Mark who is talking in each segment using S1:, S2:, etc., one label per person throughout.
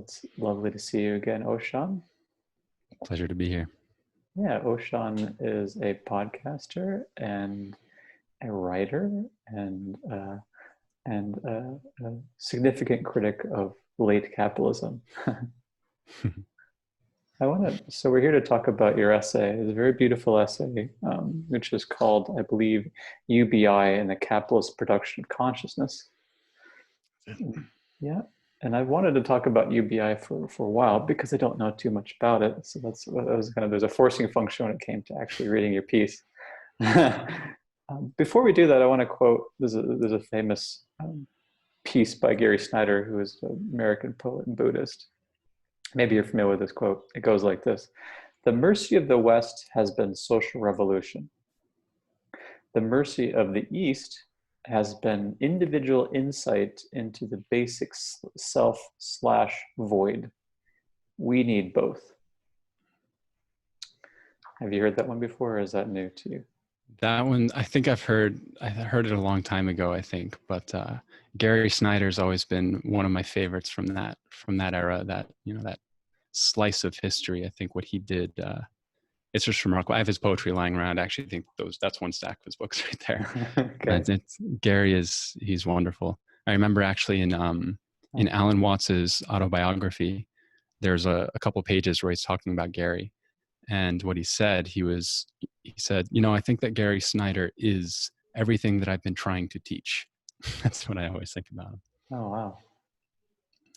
S1: It's lovely to see you again, Oshan.
S2: Pleasure to be here.
S1: Yeah, Oshan is a podcaster and a writer and a significant critic of late capitalism. So we're here to talk about your essay. It's a very beautiful essay, which is called, I believe, UBI and the Capitalist Production of Consciousness. Yeah. And I wanted to talk about UBI for a while because I don't know too much about it. So there's a forcing function when it came to actually reading your piece. Before we do that, I want to quote, there's a famous piece by Gary Snyder, who is an American poet and Buddhist. Maybe you're familiar with this quote. It goes like this: "The mercy of the West has been social revolution. The mercy of the East has been individual insight into the basic self/void. We need both." Have you heard that one before, or is that new to you?
S2: That one, I think I heard it a long time ago, I think, but Gary Snyder's always been one of my favorites from that era, that slice of history. I think what he did, it's just remarkable. I have his poetry lying around. I actually think that's one stack of his books right there. Okay. He's wonderful. I remember actually in Alan Watts's autobiography, there's a couple pages where he's talking about Gary. And what he said, he said, I think that Gary Snyder is everything that I've been trying to teach. That's what I always think about him.
S1: Oh, wow.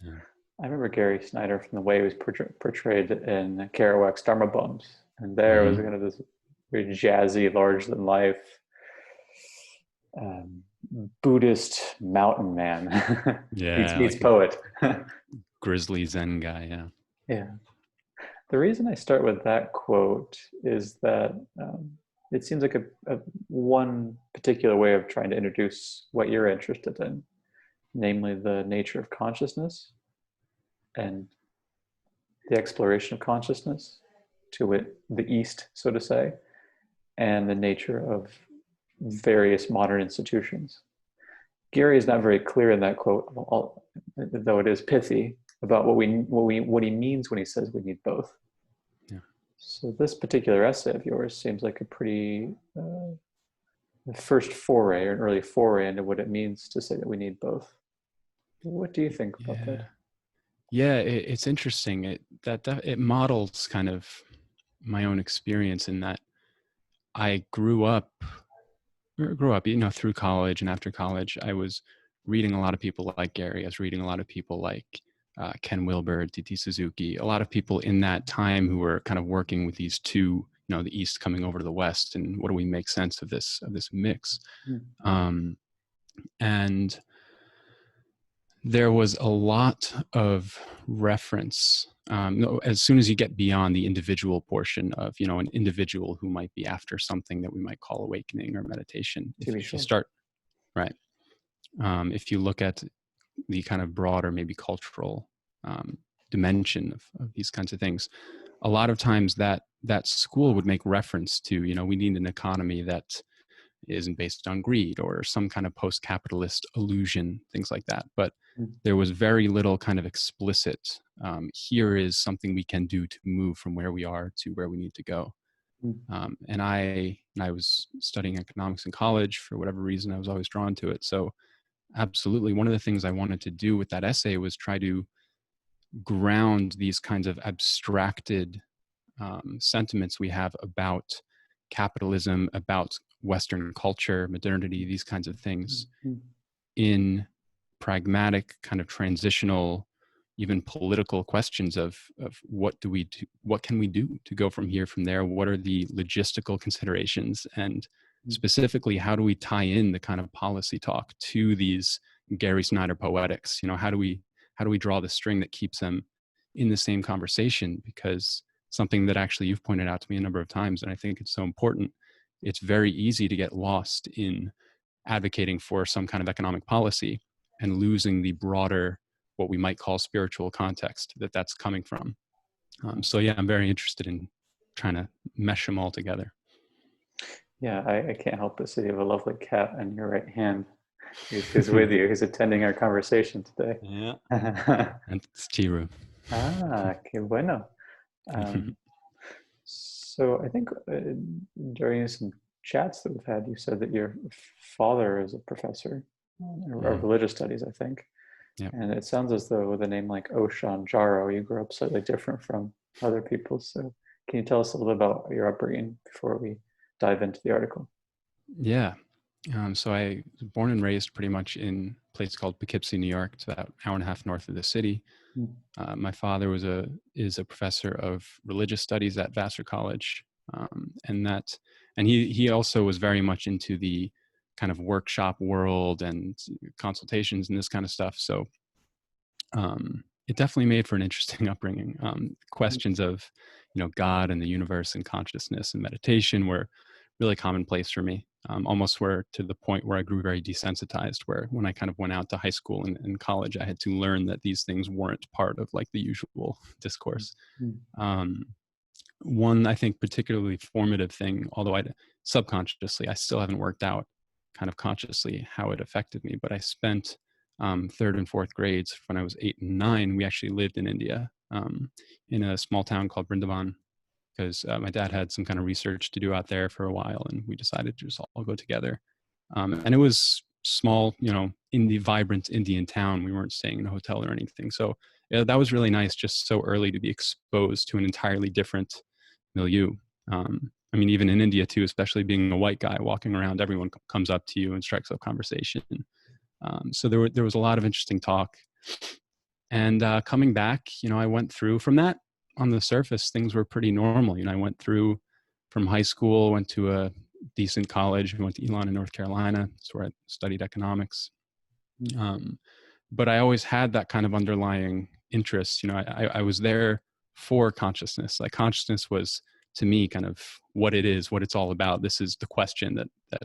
S2: Yeah.
S1: I remember Gary Snyder from the way he was portrayed in Kerouac's Dharma Bums. And there was kind of this very jazzy, larger than life Buddhist mountain man.
S2: Yeah.
S1: meets poet.
S2: Grizzly Zen guy, yeah.
S1: Yeah. The reason I start with that quote is that it seems like a one particular way of trying to introduce what you're interested in, namely the nature of consciousness and the exploration of consciousness, to wit, the East, so to say, and the nature of various modern institutions. Gary is not very clear in that quote, though it is pithy, about what he means when he says we need both.
S2: Yeah.
S1: So this particular essay of yours seems like a pretty first foray, or an early foray into what it means to say that we need both. What do you think about that?
S2: Yeah, it's interesting. It models kind of my own experience in that I grew up, through college and after college. I was reading a lot of people like Gary. I was reading a lot of people like Ken Wilber, D.T. Suzuki, a lot of people in that time who were kind of working with these two, the East coming over to the West, and what do we make sense of this mix? Mm. And there was a lot of reference. As soon as you get beyond the individual portion of, an individual who might be after something that we might call awakening or meditation, if you start, right. If you look at the kind of broader, maybe cultural dimension of these kinds of things, a lot of times that school would make reference to, we need an economy that isn't based on greed or some kind of post-capitalist illusion, things like that. But there was very little kind of explicit, here is something we can do to move from where we are to where we need to go. And I was studying economics in college. For whatever reason, I was always drawn to it. So absolutely, one of the things I wanted to do with that essay was try to ground these kinds of abstracted sentiments we have about capitalism, about Western culture, modernity, these kinds of things, in pragmatic, kind of transitional, even political questions of what do we do, what can we do to go from here, from there, what are the logistical considerations, and specifically, how do we tie in the kind of policy talk to these Gary Snyder poetics? How do we draw the string that keeps them in the same conversation? Because something that actually you've pointed out to me a number of times, and I think it's so important, it's very easy to get lost in advocating for some kind of economic policy and losing the broader, what we might call spiritual context that's coming from. So yeah, I'm very interested in trying to mesh them all together.
S1: Yeah, I can't help but see you have a lovely cat on your right hand. He's with you. He's attending our conversation today.
S2: Yeah. And it's Chiru.
S1: Ah, qué bueno. Um, so I think during some chats that we've had, you said that your father is a professor of
S2: Mhm.
S1: religious studies, I think.
S2: Yep.
S1: And it sounds as though with a name like Oshan Jarow, you grew up slightly different from other people. So can you tell us a little bit about your upbringing before we dive into the article?
S2: Yeah. So I was born and raised pretty much in a place called Poughkeepsie, New York. It's about an hour and a half north of the city.
S1: Mm.
S2: My father is a professor of religious studies at Vassar College, and he also was very much into the kind of workshop world and consultations and this kind of stuff. So it definitely made for an interesting upbringing. Questions of God and the universe and consciousness and meditation were really commonplace for me. Almost were to the point where I grew very desensitized, where when I kind of went out to high school and college, I had to learn that these things weren't part of like the usual discourse.
S1: Mm.
S2: Um, One, I think, particularly formative thing, although I subconsciously, I still haven't worked out kind of consciously how it affected me, but I spent third and fourth grades when I was 8 and 9. We actually lived in India in a small town called Brindaban, because my dad had some kind of research to do out there for a while, and we decided to just all go together. And it was small, in the vibrant Indian town. We weren't staying in a hotel or anything. So yeah, that was really nice, just so early to be exposed to an entirely different milieu. I mean, even in India too, especially being a white guy walking around, everyone comes up to you and strikes up conversation. So there was a lot of interesting talk. And coming back, I went through from that. On the surface, things were pretty normal. I went through from high school, went to a decent college. We went to Elon in North Carolina. That's where I studied economics.
S1: Mm.
S2: But I always had that kind of underlying interest. I was there for consciousness. Like consciousness was to me kind of what it is, what it's all about. This is the question that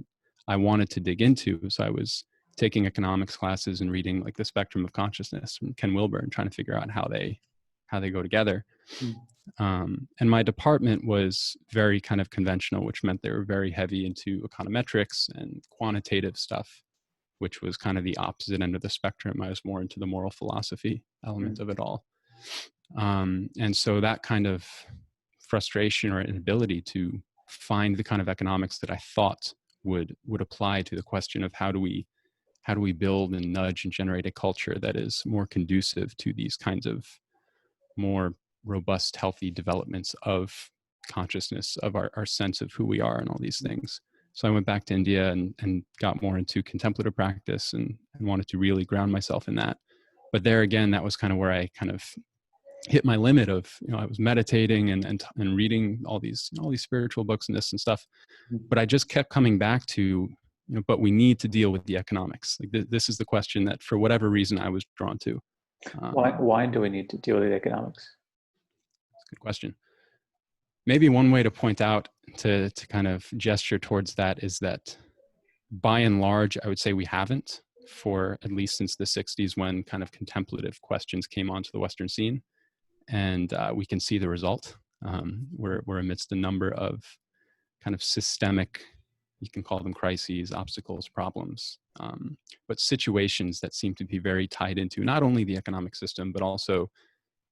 S2: I wanted to dig into. So I was taking economics classes and reading like the spectrum of consciousness from Ken Wilber and trying to figure out how they go together.
S1: Mm.
S2: And my department was very kind of conventional, which meant they were very heavy into econometrics and quantitative stuff, which was kind of the opposite end of the spectrum. I was more into the moral philosophy element
S1: Mm.
S2: of it all. And so that kind of frustration or inability to find the kind of economics that I thought would apply to the question of how do we build and nudge and generate a culture that is more conducive to these kinds of more robust, healthy developments of consciousness, of our sense of who we are and all these things. So I went back to India and got more into contemplative practice and wanted to really ground myself in that. But there again, that was kind of where I kind of hit my limit of, I was meditating and reading all these spiritual books and this and stuff.
S1: Mm.
S2: But I just kept coming back to, but we need to deal with the economics. Like this is the question that for whatever reason I was drawn to.
S1: Why do we need to deal with the economics?
S2: That's a good question. Maybe one way to point out to kind of gesture towards that is that by and large, I would say we haven't, for at least since the 60s when kind of contemplative questions came onto the Western scene. And we can see the result. We're amidst a number of kind of systemic, you can call them crises, obstacles, problems, but situations that seem to be very tied into not only the economic system, but also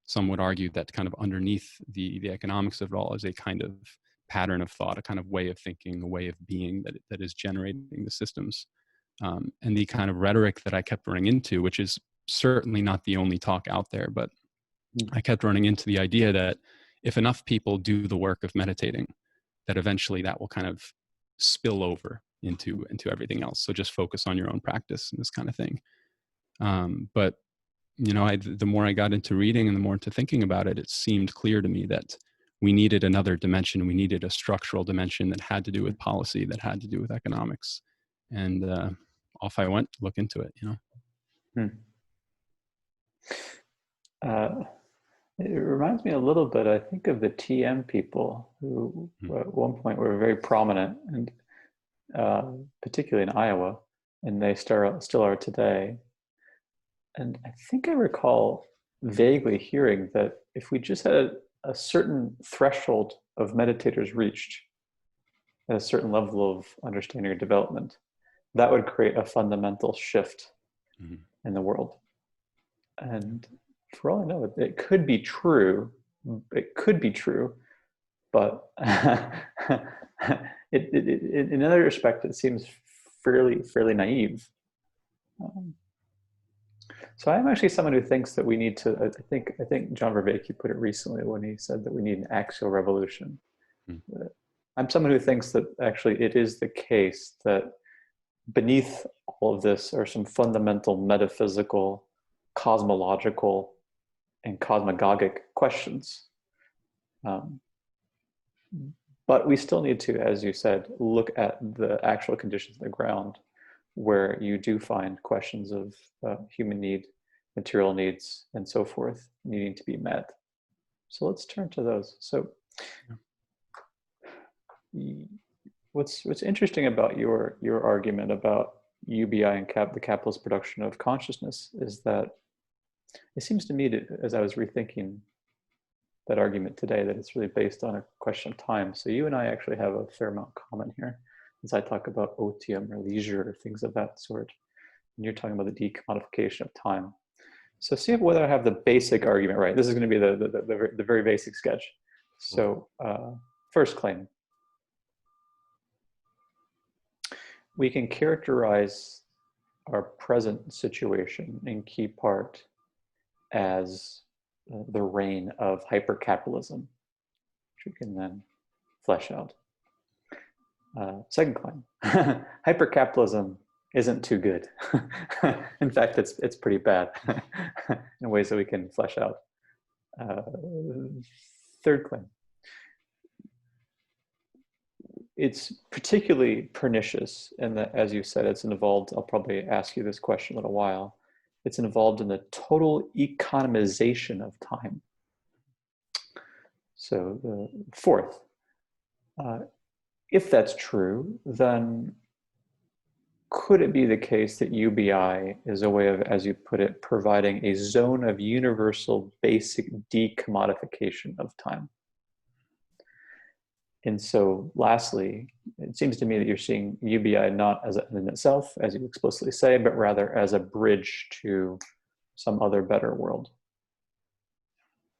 S2: some would argue that kind of underneath the economics of it all is a kind of pattern of thought, a kind of way of thinking, a way of being that is generating the systems. And the kind of rhetoric that I kept running into, which is certainly not the only talk out there, but
S1: Mm.
S2: I kept running into the idea that if enough people do the work of meditating, that eventually that will kind of spill over into everything else. So just focus on your own practice and this kind of thing. But the more I got into reading and the more into thinking about it, it seemed clear to me that we needed another dimension. We needed a structural dimension that had to do with policy, that had to do with economics. And off I went to look into it,
S1: Mm. It reminds me a little bit, I think, of the TM people who at one point were very prominent, and particularly in Iowa, and they still are today. And I think I recall vaguely hearing that if we just had a certain threshold of meditators reached at a certain level of understanding or development, that would create a fundamental shift
S2: Mhm.
S1: in the world. And for all I know, it could be true. It could be true, but in another respect, it seems fairly naive. So I'm actually someone who thinks that we need to. I think John Vervaeke put it recently when he said that we need an axial revolution.
S2: Mm.
S1: I'm someone who thinks that actually it is the case that beneath all of this are some fundamental metaphysical, cosmological, and cosmogogic questions. But we still need to, as you said, look at the actual conditions on the ground where you do find questions of human need, material needs, and so forth needing to be met. So let's turn to those. So what's interesting about your argument about UBI and the capitalist production of consciousness is that it seems to me that, as I was rethinking that argument today, that it's really based on a question of time. So you and I actually have a fair amount common here, as I talk about otium or leisure or things of that sort, and you're talking about the decommodification of time. So see whether I have the basic argument right. This is going to be the very basic sketch. So first claim. We can characterize our present situation in key part as the reign of hypercapitalism, which we can then flesh out. Second claim, hypercapitalism isn't too good. In fact, it's pretty bad in ways that we can flesh out. Third claim, it's particularly pernicious in that, as you said, it's involved, I'll probably ask you this question in a little while, it's involved in the total economization of time. So the fourth, if that's true, then could it be the case that UBI is a way of, as you put it, providing a zone of universal basic decommodification of time? And so lastly, it seems to me that you're seeing UBI not as in itself, as you explicitly say, but rather as a bridge to some other better world,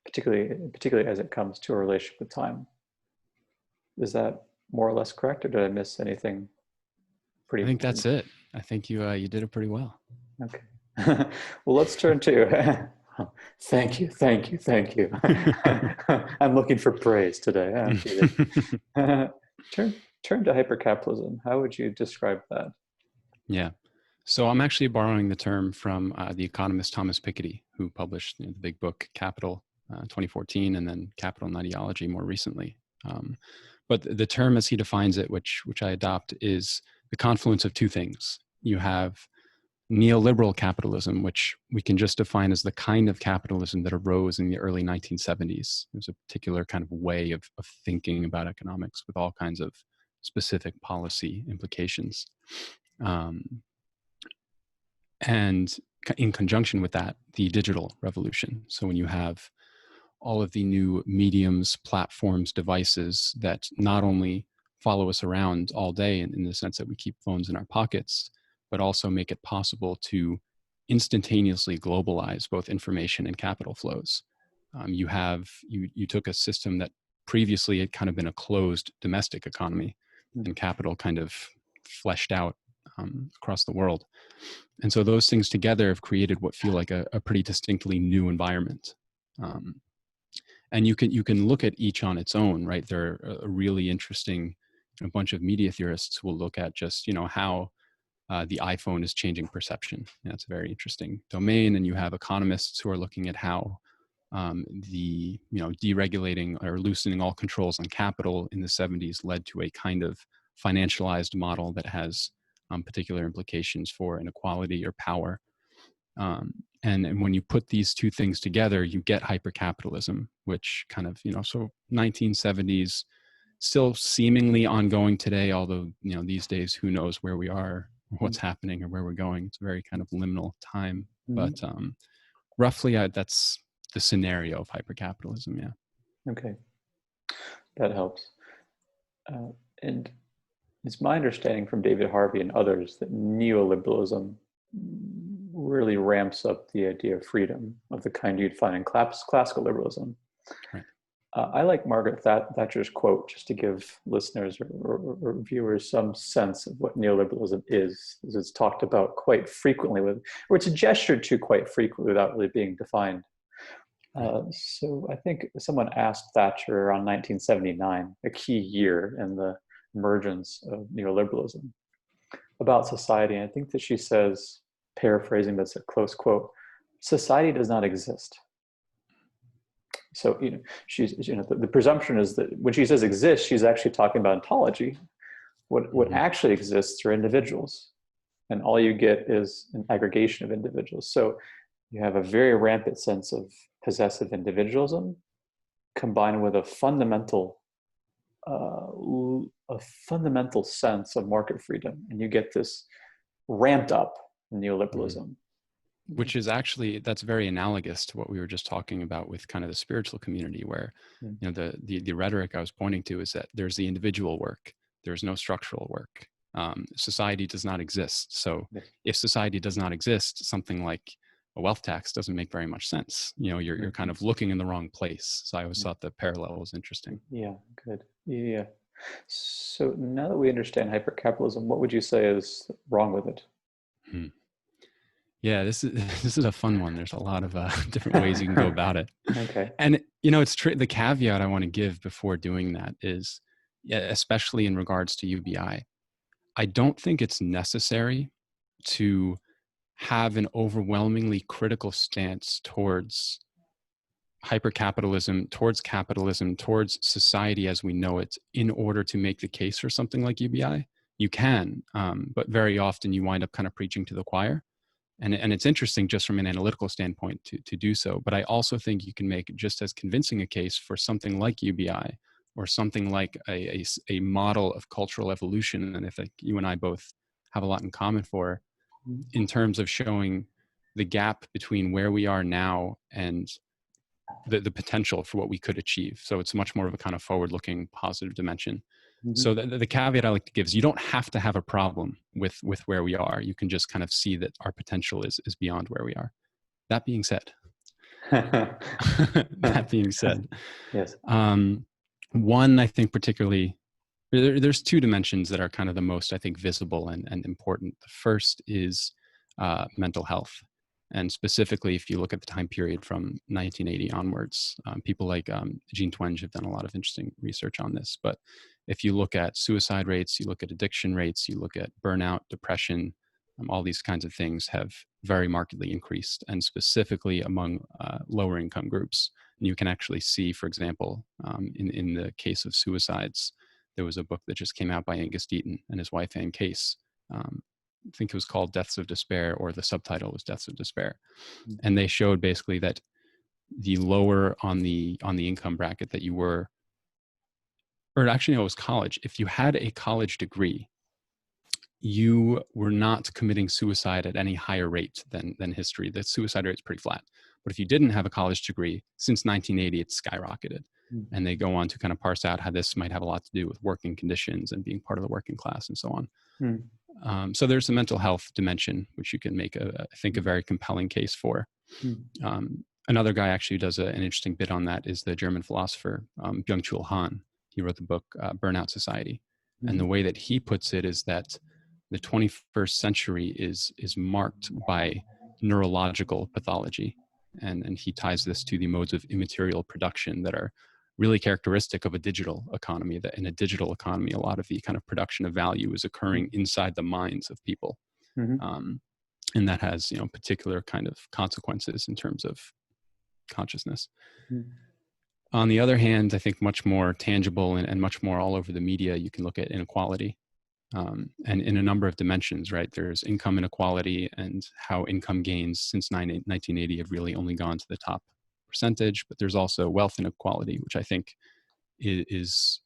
S1: particularly as it comes to a relationship with time. Is that more or less correct, or did I miss anything pretty
S2: I think
S1: important?
S2: that's it. I think you did it pretty well.
S1: Okay. Well, let's turn to thank you. I'm looking for praise today. Turn to hypercapitalism. How would you describe that?
S2: Yeah. So I'm actually borrowing the term from the economist Thomas Piketty, who published the big book Capital 2014, and then Capital and Ideology more recently. But the term as he defines it, which I adopt, is the confluence of two things. You have neoliberal capitalism, which we can just define as the kind of capitalism that arose in the early 1970s. It was a particular kind of way of thinking about economics with all kinds of specific policy implications. And in conjunction with that, the digital revolution. So when you have all of the new mediums, platforms, devices that not only follow us around all day in the sense that we keep phones in our pockets, but also make it possible to instantaneously globalize both information and capital flows. You took a system that previously had kind of been a closed domestic economy, and capital kind of fleshed out across the world. And so those things together have created what feel like a pretty distinctly new environment. And you can look at each on its own, right? There are a really interesting, a bunch of media theorists will look at just, how the iPhone is changing perception. That's a very interesting domain. And you have economists who are looking at how the deregulating or loosening all controls on capital in the 70s led to a kind of financialized model that has particular implications for inequality or power. And when you put these two things together, you get hypercapitalism, which kind of, so 1970s, still seemingly ongoing today, although, these days, who knows where we are, what's happening, or where we're going. It's a very kind of liminal time. But roughly, that's the scenario of hypercapitalism, yeah.
S1: Okay, that helps. And it's my understanding from David Harvey and others that neoliberalism really ramps up the idea of freedom of the kind you'd find in classical liberalism.
S2: Right.
S1: I like Margaret Thatcher's quote, just to give listeners or viewers some sense of what neoliberalism is. It's talked about quite frequently or it's gestured to quite frequently without really being defined. So I think someone asked Thatcher around 1979, a key year in the emergence of neoliberalism, about society. And I think that she says, paraphrasing, that's a close quote, "Society does not exist." So, the presumption is that when she says exist, she's actually talking about ontology. What actually exists are individuals, and all you get is an aggregation of individuals. So you have a very rampant sense of possessive individualism combined with a fundamental sense of market freedom, and you get this ramped up neoliberalism.
S2: Which is actually, that's very analogous to what we were just talking about with kind of the spiritual community, where the rhetoric I was pointing to is that there's the individual work, there's no structural work. Society does not exist. So if society does not exist, something like a wealth tax doesn't make very much sense. You're kind of looking in the wrong place. So I always thought the parallel was interesting.
S1: Yeah, good. Yeah. So now that we understand hypercapitalism, what would you say is wrong with it?
S2: Yeah, this is a fun one. There's a lot of different ways you can go about it.
S1: Okay.
S2: And it's the caveat I want to give before doing that is, especially in regards to UBI, I don't think it's necessary to have an overwhelmingly critical stance towards hypercapitalism, towards society as we know it, in order to make the case for something like UBI. You can, but very often you wind up kind of preaching to the choir. And it's interesting just from an analytical standpoint to do so. But I also think you can make just as convincing a case for something like UBI or something like a model of cultural evolution. And I think you and I both have a lot in common for, in terms of showing the gap between where we are now and the potential for what we could achieve. So it's much more of a kind of forward-looking positive dimension. So the caveat I like to give is you don't have to have a problem with where we are. You can just kind of see that our potential is beyond where we are. That being said,
S1: yes.
S2: One, I think particularly, there's two dimensions that are kind of the most, I think, visible and important. The first is mental health. And specifically, if you look at the time period from 1980 onwards, people like Jean Twenge have done a lot of interesting research on this. But if you look at suicide rates, you look at addiction rates, you look at burnout, depression, all these kinds of things have very markedly increased, and specifically among lower income groups. And you can actually see, for example, in the case of suicides, there was a book that just came out by Angus Deaton and his wife, Anne Case. I think it was called Deaths of Despair, or the subtitle was Deaths of Despair. And they showed basically that the lower on the income bracket that you were, or actually no, it was college. If you had a college degree, you were not committing suicide at any higher rate than history. The suicide rate is pretty flat. But if you didn't have a college degree, since 1980, it's skyrocketed. And they go on to kind of parse out how this might have a lot to do with working conditions and being part of the working class and so on. So there's the mental health dimension, which you can make, I think, a very compelling case for. Another guy actually who does an interesting bit on that is the German philosopher, Byung-Chul Han. He wrote the book, Burnout Society. And the way that he puts it is that the 21st century is marked by neurological pathology. And he ties this to the modes of immaterial production that are really characteristic of a digital economy, that in a digital economy, a lot of the kind of production of value is occurring inside the minds of people. And that has, particular kind of consequences in terms of consciousness. On the other hand, I think much more tangible and much more all over the media, you can look at inequality. And in a number of dimensions, right? There's income inequality and how income gains since 1980 have really only gone to the top percentage, but there's also wealth inequality, which I think is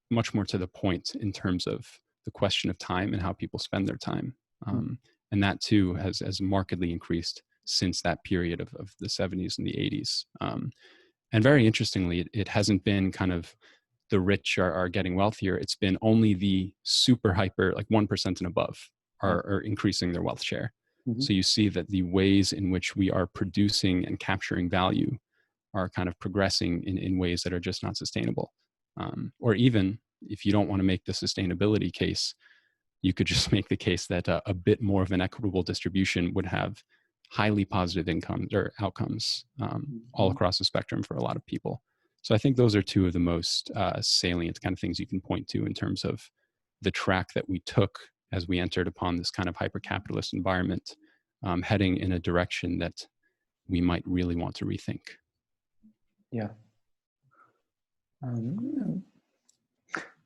S2: much more to the point in terms of the question of time and how people spend their time. And that too has markedly increased since that period of the 70s and the 80s. And very interestingly, it hasn't been kind of the rich are getting wealthier. It's been only the super hyper, like 1% and above are increasing their wealth share. So you see that the ways in which we are producing and capturing value are kind of progressing in ways that are just not sustainable. Or even if you don't want to make the sustainability case, you could just make the case that a bit more of an equitable distribution would have highly positive incomes or outcomes all across the spectrum for a lot of people. So I think those are two of the most salient kind of things you can point to in terms of the track that we took as we entered upon this kind of hyper-capitalist environment, heading in a direction that we might really want to rethink.
S1: Yeah.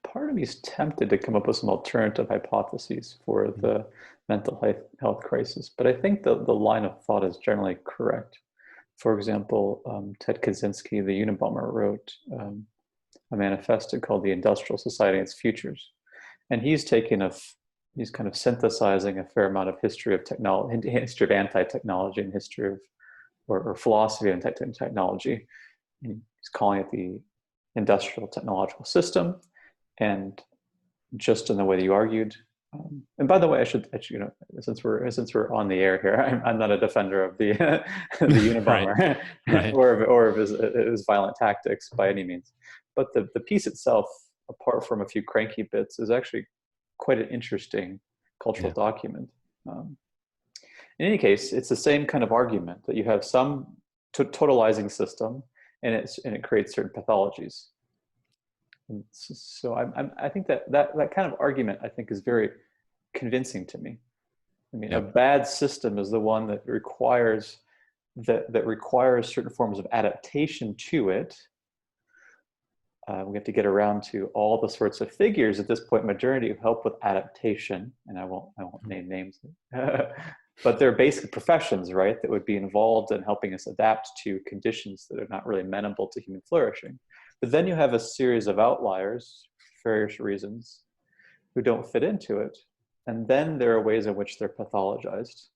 S1: Part of me is tempted to come up with some alternative hypotheses for the mental health crisis, but I think the line of thought is generally correct. For example, Ted Kaczynski, the Unabomber, wrote a manifesto called The Industrial Society and Its Futures. And he's kind of synthesizing a fair amount of history of technology, history of anti-technology, and history of, or philosophy of anti-technology. And he's calling it the industrial technological system. And just in the way that you argued, and by the way, I should since we're on the air here, I'm not a defender of the the Unabomber
S2: right.
S1: or of his violent tactics by any means. But the piece itself, apart from a few cranky bits, is actually quite an interesting cultural document. In any case, it's the same kind of argument that you have some totalizing system, and it creates certain pathologies. And so I think that kind of argument, I think, is very convincing to me. I mean, a bad system is the one that requires certain forms of adaptation to it. We have to get around to all the sorts of figures at this point in modernity who help with adaptation, and I won't name names, but they're basically professions, right, that would be involved in helping us adapt to conditions that are not really amenable to human flourishing. But then you have a series of outliers, for various reasons, who don't fit into it, and then there are ways in which they're pathologized.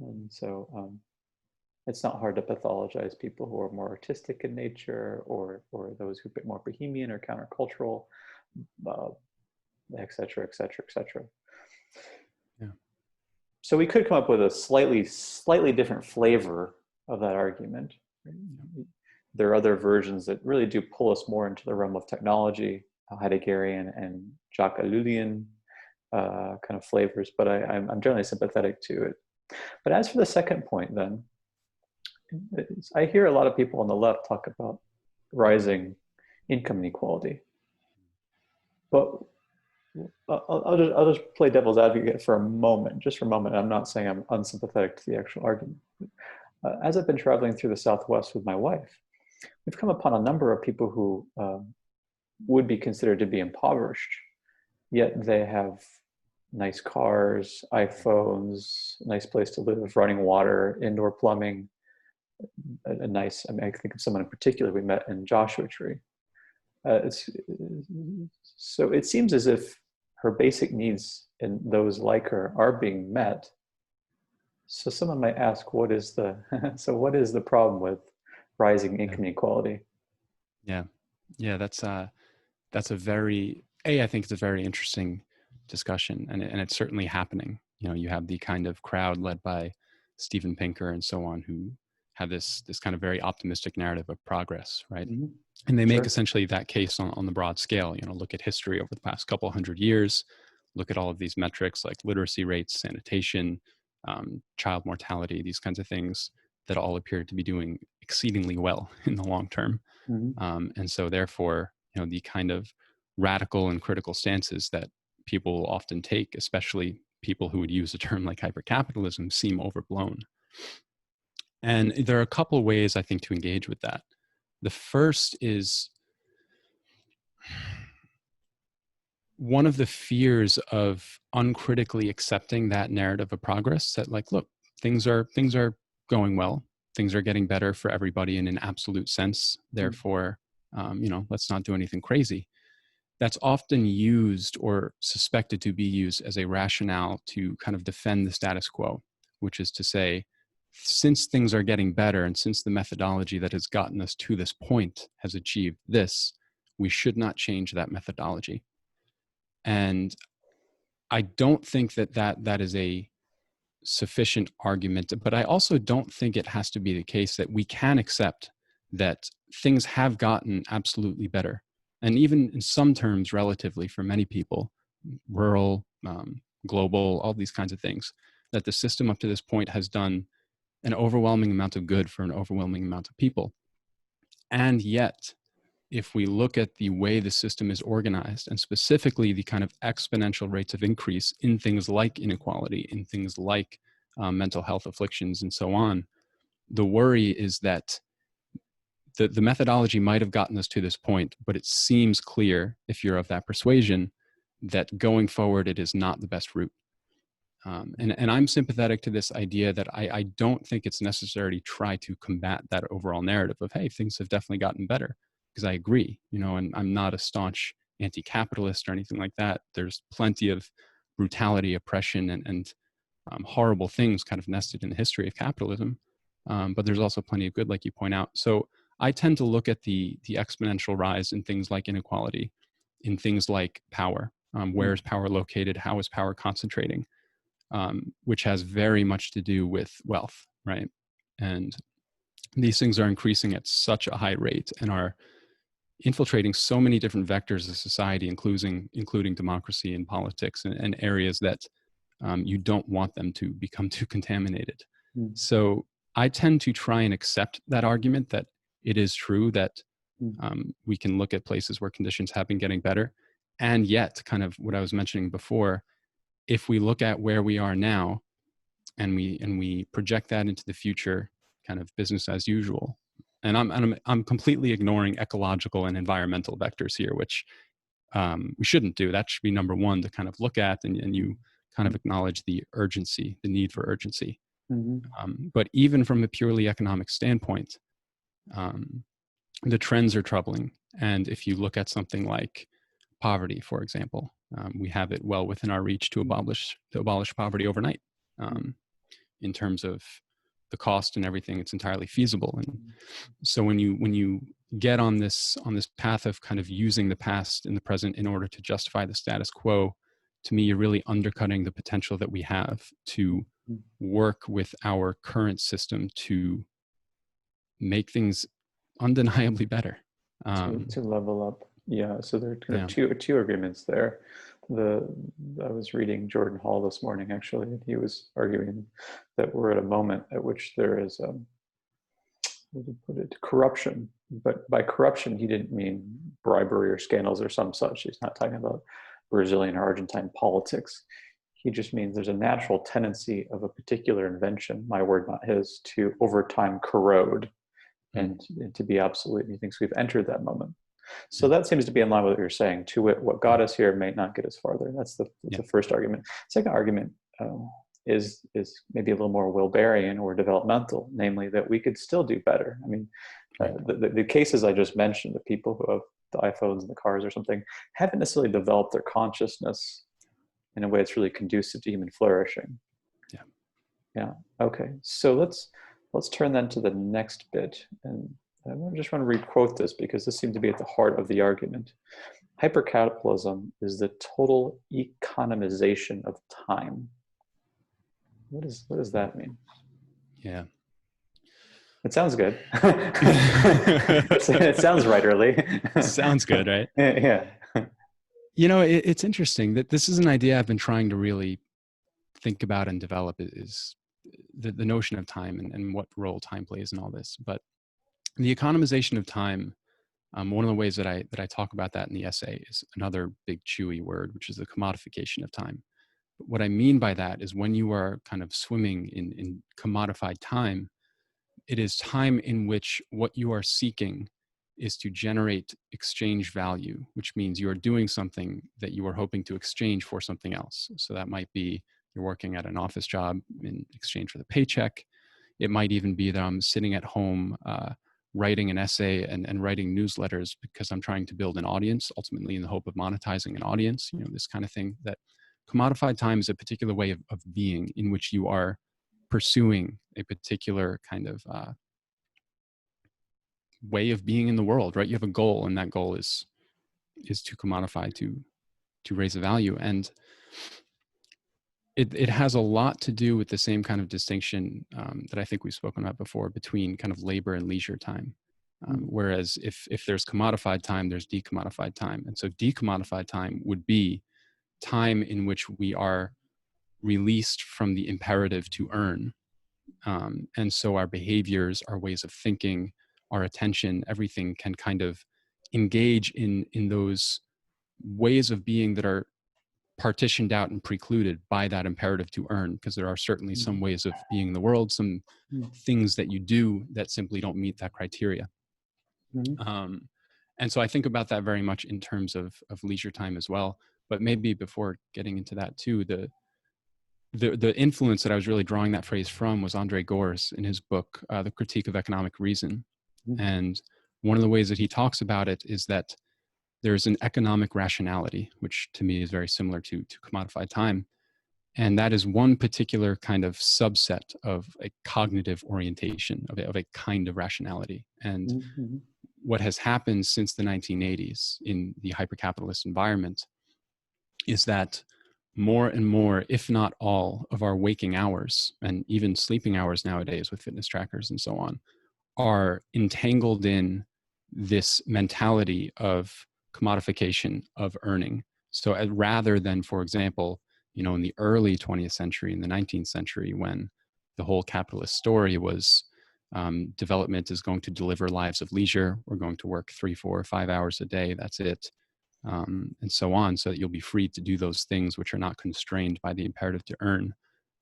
S1: And so it's not hard to pathologize people who are more artistic in nature, or those who are a bit more bohemian or countercultural, et cetera, et cetera, et cetera.
S2: Yeah.
S1: So we could come up with a slightly different flavor of that argument. There are other versions that really do pull us more into the realm of technology, Heideggerian and Jacques Ellullian kind of flavors, but I'm generally sympathetic to it. But as for the second point, then, I hear a lot of people on the left talk about rising income inequality. But I'll just play devil's advocate for a moment, just for a moment. I'm not saying I'm unsympathetic to the actual argument. As I've been traveling through the Southwest with my wife, we've come upon a number of people who would be considered to be impoverished, yet they have nice cars, iPhones, nice place to live, running water, indoor plumbing, a nice, I think of someone in particular we met in Joshua Tree. So it seems as if her basic needs and those like her are being met. So someone might ask, what is the problem with rising income inequality?
S2: Yeah, that's a very, I think it's a very interesting discussion, and it's certainly happening. You have the kind of crowd led by Steven Pinker and so on who have this kind of very optimistic narrative of progress, right? Mm-hmm. And they make essentially that case on the broad scale. Look at history over the past couple hundred years, look at all of these metrics like literacy rates, sanitation, child mortality, these kinds of things that all appear to be doing exceedingly well in the long term. Mm-hmm. And so therefore, the kind of radical and critical stances that people will often take, especially people who would use a term like hypercapitalism, seem overblown. And there are a couple of ways, I think, to engage with that. The first is one of the fears of uncritically accepting that narrative of progress, that like, look, things are going well. Things are getting better for everybody in an absolute sense. Therefore, let's not do anything crazy. That's often used or suspected to be used as a rationale to kind of defend the status quo, which is to say, since things are getting better and since the methodology that has gotten us to this point has achieved this, we should not change that methodology. And I don't think that is a sufficient argument, but I also don't think it has to be the case that we can accept that things have gotten absolutely better. And even in some terms, relatively for many people, rural, global, all these kinds of things, that the system up to this point has done an overwhelming amount of good for an overwhelming amount of people. And yet, if we look at the way the system is organized, and specifically the kind of exponential rates of increase in things like inequality, in things like mental health afflictions and so on, the worry is that the methodology might have gotten us to this point, but it seems clear, if you're of that persuasion, that going forward, it is not the best route. And I'm sympathetic to this idea that I don't think it's necessary to try to combat that overall narrative of, hey, things have definitely gotten better, because I agree, and I'm not a staunch anti-capitalist or anything like that. There's plenty of brutality, oppression, and horrible things kind of nested in the history of capitalism. But there's also plenty of good, like you point out. So I tend to look at the exponential rise in things like inequality, in things like power. Where is power located? How is power concentrating? Which has very much to do with wealth, right? And these things are increasing at such a high rate and are infiltrating so many different vectors of society, including democracy and politics, and areas that you don't want them to become too contaminated. So I tend to try and accept that argument that it is true that we can look at places where conditions have been getting better. And yet, kind of what I was mentioning before, if we look at where we are now and we project that into the future, kind of business as usual, and I'm completely ignoring ecological and environmental vectors here, which we shouldn't do. That should be number one to kind of look at, and you kind of acknowledge the urgency, the need for urgency. But even from a purely economic standpoint, the trends are troubling. And if you look at something like poverty, for example, we have it well within our reach to abolish poverty overnight. In terms of the cost and everything, it's entirely feasible. And so when you get on this path of kind of using the past and the present in order to justify the status quo, to me, you're really undercutting the potential that we have to work with our current system to make things undeniably better.
S1: To level up. Yeah, so there are kind of two arguments there. I was reading Jordan Hall this morning, actually, and he was arguing that we're at a moment at which there is, how did he put it, corruption. But by corruption, he didn't mean bribery or scandals or some such. He's not talking about Brazilian or Argentine politics. He just means there's a natural tendency of a particular invention, my word, not his, to over time corrode and to be obsolete. And he thinks we've entered that moment. So that seems to be in line with what you're saying. To it, what got us here may not get us farther. That's the first argument. Second argument is maybe a little more Wilberian or developmental, namely that we could still do better. I mean, the cases I just mentioned, the people who have the iPhones in the cars or something, haven't necessarily developed their consciousness in a way that's really conducive to human flourishing. Yeah. Okay. So let's turn then to the next bit, and I just want to re-quote this because this seemed to be at the heart of the argument. Hypercapitalism is the total economization of time. What does that mean?
S2: Yeah.
S1: It sounds good. It sounds writerly.
S2: Sounds good, right?
S1: Yeah.
S2: It's interesting that this is an idea I've been trying to really think about and develop, is the notion of time and what role time plays in all this. But the economization of time, one of the ways that I talk about that in the essay is another big chewy word, which is the commodification of time. But what I mean by that is when you are kind of swimming in commodified time, it is time in which what you are seeking is to generate exchange value, which means you are doing something that you are hoping to exchange for something else. So that might be you're working at an office job in exchange for the paycheck. It might even be that I'm sitting at home writing an essay and writing newsletters because I'm trying to build an audience, ultimately in the hope of monetizing an audience, this kind of thing. That commodified time is a particular way of being in which you are pursuing a particular kind of way of being in the world, right? You have a goal, and that goal is to commodify, to raise a value. And it has a lot to do with the same kind of distinction that I think we've spoken about before between kind of labor and leisure time. Whereas if there's commodified time, there's decommodified time. And so decommodified time would be time in which we are released from the imperative to earn. And so our behaviors, our ways of thinking, our attention, everything can kind of engage in those ways of being that are partitioned out and precluded by that imperative to earn, because there are certainly some ways of being in the world, some things that you do that simply don't meet that criteria. And so I think about that very much in terms of leisure time as well. But maybe before getting into that too, the influence that I was really drawing that phrase from was Andre Gorz in his book, The Critique of Economic Reason. And one of the ways that he talks about it is that there's an economic rationality, which to me is very similar to commodified time. And that is one particular kind of subset of a cognitive orientation, of a kind of rationality. And what has happened since the 1980s in the hypercapitalist environment is that more and more, if not all, of our waking hours, and even sleeping hours nowadays with fitness trackers and so on, are entangled in this mentality of commodification of earning. So rather than, for example, in the early 20th century, in the 19th century, when the whole capitalist story was development is going to deliver lives of leisure, we're going to work 3, 4, 5 hours a day, that's it, and so on, so that you'll be free to do those things which are not constrained by the imperative to earn,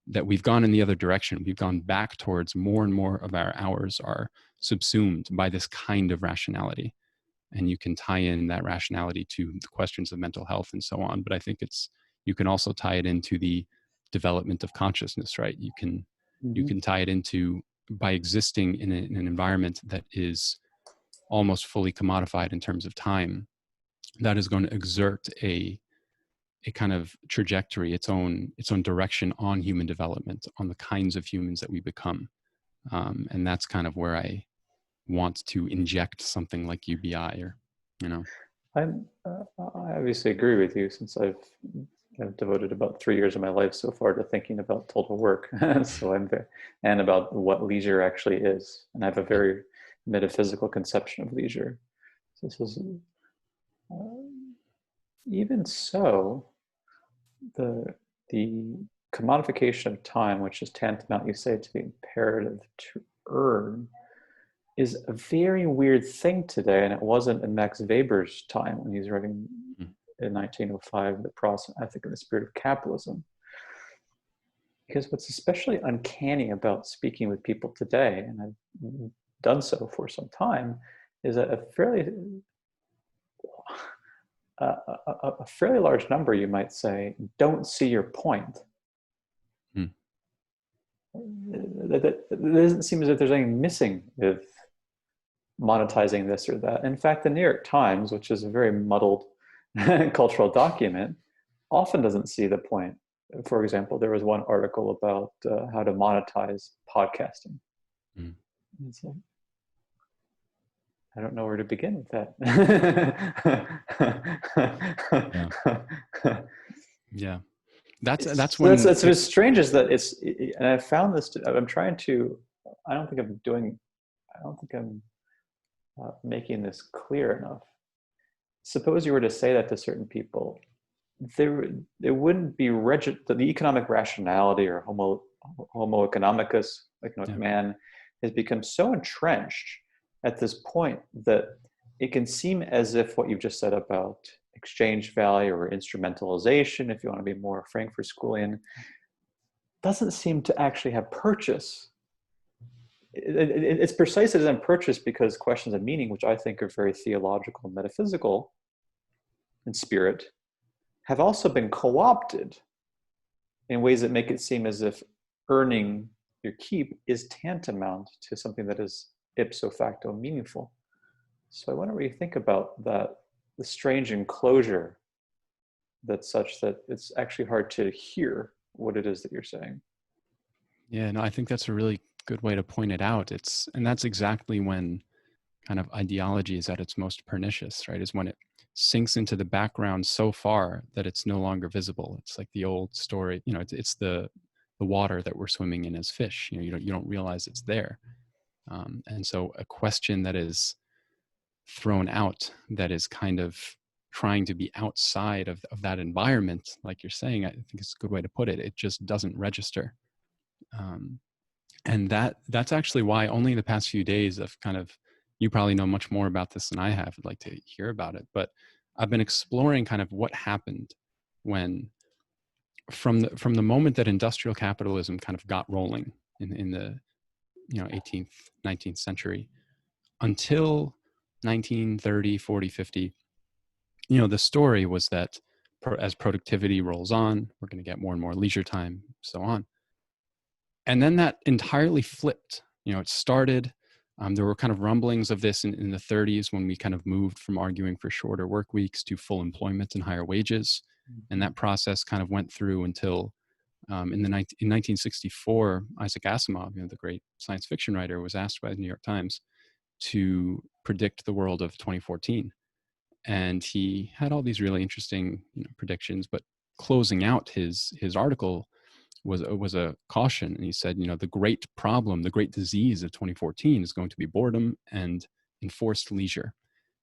S2: that we've gone in the other direction. We've gone back towards more and more of our hours are subsumed by this kind of rationality. And you can tie in that rationality to the questions of mental health and so on. But I think you can also tie it into the development of consciousness, right? You can tie it into, by existing in an environment that is almost fully commodified in terms of time, that is going to exert a kind of trajectory, its own direction on human development, on the kinds of humans that we become. And that's kind of where I want to inject something like UBI, or
S1: I obviously agree with you, since I've devoted about 3 years of my life so far to thinking about total work. So and about what leisure actually is, and I have a very metaphysical conception of leisure. So this is even so, the commodification of time, which is tantamount, you say, to the imperative to earn, is a very weird thing today, and it wasn't in Max Weber's time when he's writing in 1905 the process, I think, in the spirit of capitalism. Because what's especially uncanny about speaking with people today, and I've done so for some time, is that a fairly large number, you might say, don't see your point. It doesn't seem as if there's anything missing with monetizing this or that. In fact, the New York Times, which is a very muddled cultural document, often doesn't see the point. For example, there was one article about how to monetize podcasting. It's like, I don't know where to begin with that.
S2: Yeah. That's when
S1: what's strange is that and I found this. I'm trying to. I don't think I'm making this clear enough. Suppose you were to say that to certain people, there wouldn't be the economic rationality or homo economicus, economic man, has become so entrenched at this point that it can seem as if what you've just said about exchange value or instrumentalization, if you want to be more Frankfurt Schoolian, doesn't seem to actually have purchase. It's precisely as in purchase because questions of meaning, which I think are very theological and metaphysical in spirit, have also been co-opted in ways that make it seem as if earning your keep is tantamount to something that is ipso facto meaningful. So I wonder what you think about that, the strange enclosure that's such that it's actually hard to hear what it is that you're saying.
S2: Yeah, no, I think that's a really good way to point it out. And that's exactly when kind of ideology is at its most pernicious, right? Is when it sinks into the background so far that it's no longer visible. It's like the old story, you know, it's the water that we're swimming in as fish. You know, you don't realize it's there. And so a question that is thrown out, that is kind of trying to be outside of that environment, like you're saying, I think it's a good way to put it. It just doesn't register. And that's actually why only the past few days I've kind of, you probably know much more about this than I have. I'd like to hear about it, but I've been exploring kind of what happened when, from the moment that industrial capitalism kind of got rolling in the 18th, 19th century until 1930, 40, 50, the story was that as productivity rolls on, we're going to get more and more leisure time, so on. And then that entirely flipped. It started, there were kind of rumblings of this in the 30s when we kind of moved from arguing for shorter work weeks to full employment and higher wages. And that process kind of went through until in 1964, Isaac Asimov, the great science fiction writer, was asked by the New York Times to predict the world of 2014. And he had all these really interesting predictions, but closing out his article was a caution. And he said, the great problem, the great disease of 2014 is going to be boredom and enforced leisure.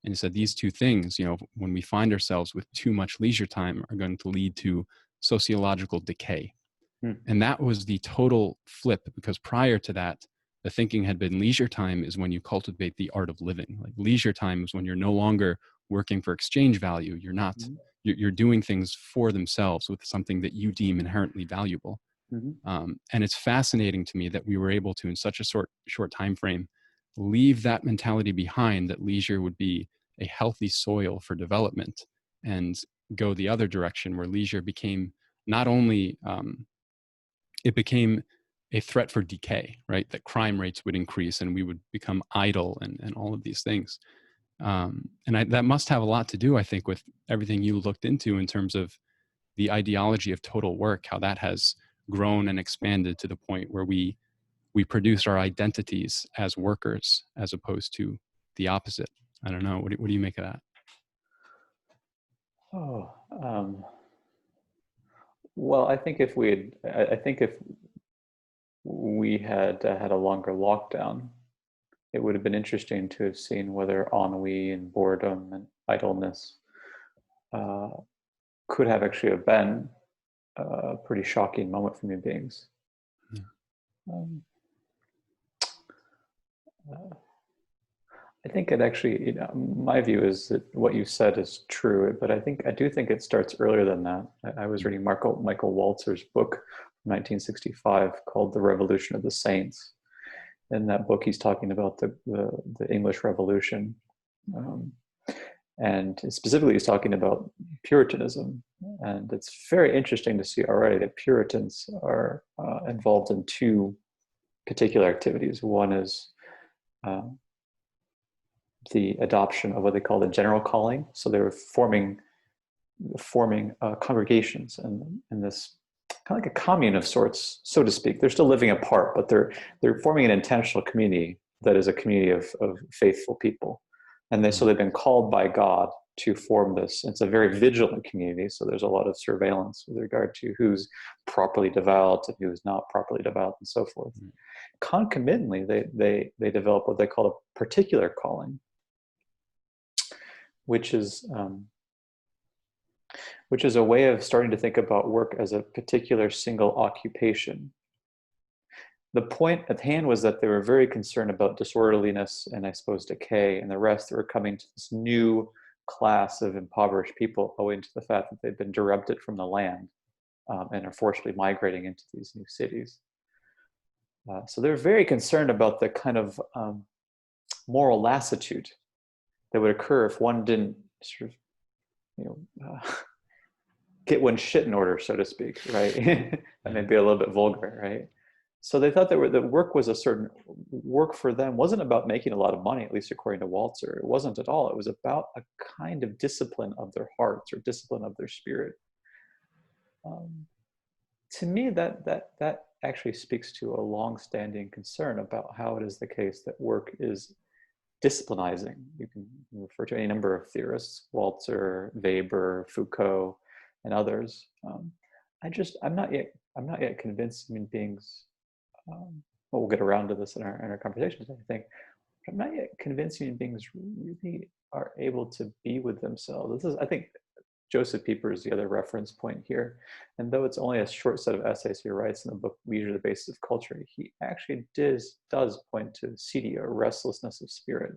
S2: And he said these two things, when we find ourselves with too much leisure time, are going to lead to sociological decay. And that was the total flip, because prior to that, the thinking had been leisure time is when you cultivate the art of living. Like leisure time is when you're no longer working for exchange value. You're not, you're doing things for themselves with something that you deem inherently valuable. And it's fascinating to me that we were able to, in such a short time frame, leave that mentality behind, that leisure would be a healthy soil for development, and go the other direction, where leisure became not only, it became a threat for decay, right? That crime rates would increase and we would become idle and all of these things. That must have a lot to do, I think, with everything you looked into in terms of the ideology of total work, how that has grown and expanded to the point where we produce our identities as workers as opposed to the opposite. I don't know. What do you make of that?
S1: Well, I think if we had had a longer lockdown, it would have been interesting to have seen whether ennui and boredom and idleness could have actually have been a pretty shocking moment for human beings. I think it actually, my view is that what you said is true, but I do think it starts earlier than that. I was reading Michael Walzer's book from 1965 called The Revolution of the Saints. In that book, he's talking about the English Revolution. And specifically, he's talking about Puritanism. And it's very interesting to see already that Puritans are involved in two particular activities. One is the adoption of what they call the general calling. So they were forming congregations and this kind of like a commune of sorts, so to speak. They're still living apart, but they're forming an intentional community that is a community of faithful people. And so they've been called by God to form this. It's a very vigilant community, so there's a lot of surveillance with regard to who's properly devout and who's not properly devout and so forth. Concomitantly, they develop what they call a particular calling, which is a way of starting to think about work as a particular single occupation. The point at hand was that they were very concerned about disorderliness and, I suppose, decay and the rest. They were coming to this new class of impoverished people owing to the fact that they've been disrupted from the land and are forcibly migrating into these new cities. So they're very concerned about the kind of moral lassitude that would occur if one didn't sort of, get one's shit in order, so to speak, right? That may be a little bit vulgar, right? So they thought that work was a certain work for them wasn't about making a lot of money, at least according to Walzer. It wasn't at all. It was about a kind of discipline of their hearts or discipline of their spirit. To me, that actually speaks to a long-standing concern about how it is the case that work is disciplinizing. You can refer to any number of theorists, Walzer, Weber, Foucault, and others. I'm not yet convinced human beings. Well, we'll get around to this in our conversation today, I think. But I'm not yet convinced human beings really are able to be with themselves. This is, I think, Joseph Pieper is the other reference point here. And though it's only a short set of essays he writes in the book Leisure, the Basis of Culture, he actually does point to acedia, or restlessness of spirit.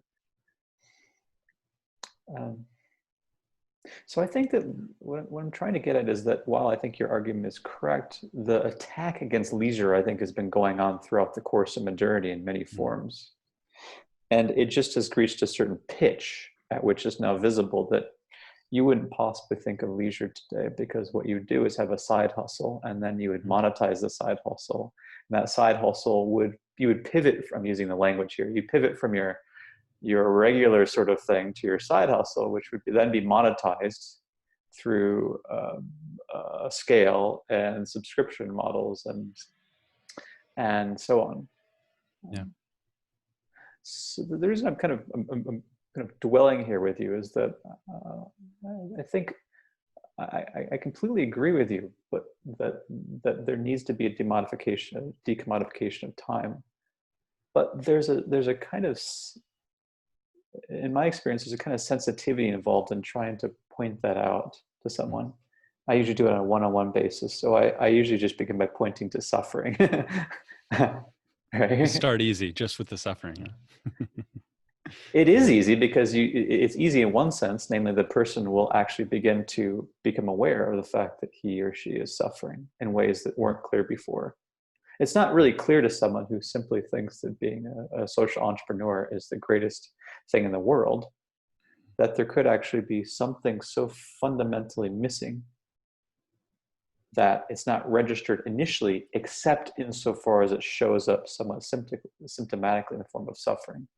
S1: So I think that what I'm trying to get at is that while I think your argument is correct, the attack against leisure, I think, has been going on throughout the course of modernity in many forms. And it just has reached a certain pitch at which is now visible that you wouldn't possibly think of leisure today, because what you would do is have a side hustle, and then you would monetize the side hustle. And that side hustle you would pivot from, using the language here, you pivot from your regular sort of thing to your side hustle, which would then be monetized through scale and subscription models and so on.
S2: Yeah.
S1: So the reason I'm kind of dwelling here with you is that I think I completely agree with you, but that there needs to be a decommodification of time. But there's a kind of, in my experience, there's a kind of sensitivity involved in trying to point that out to someone. I usually do it on a one-on-one basis. So I usually just begin by pointing to suffering. Right?
S2: Start easy, just with the suffering.
S1: It is easy because it's easy in one sense, namely the person will actually begin to become aware of the fact that he or she is suffering in ways that weren't clear before. It's not really clear to someone who simply thinks that being a social entrepreneur is the greatest thing in the world, that there could actually be something so fundamentally missing that it's not registered initially, except insofar as it shows up somewhat symptomatically in the form of suffering.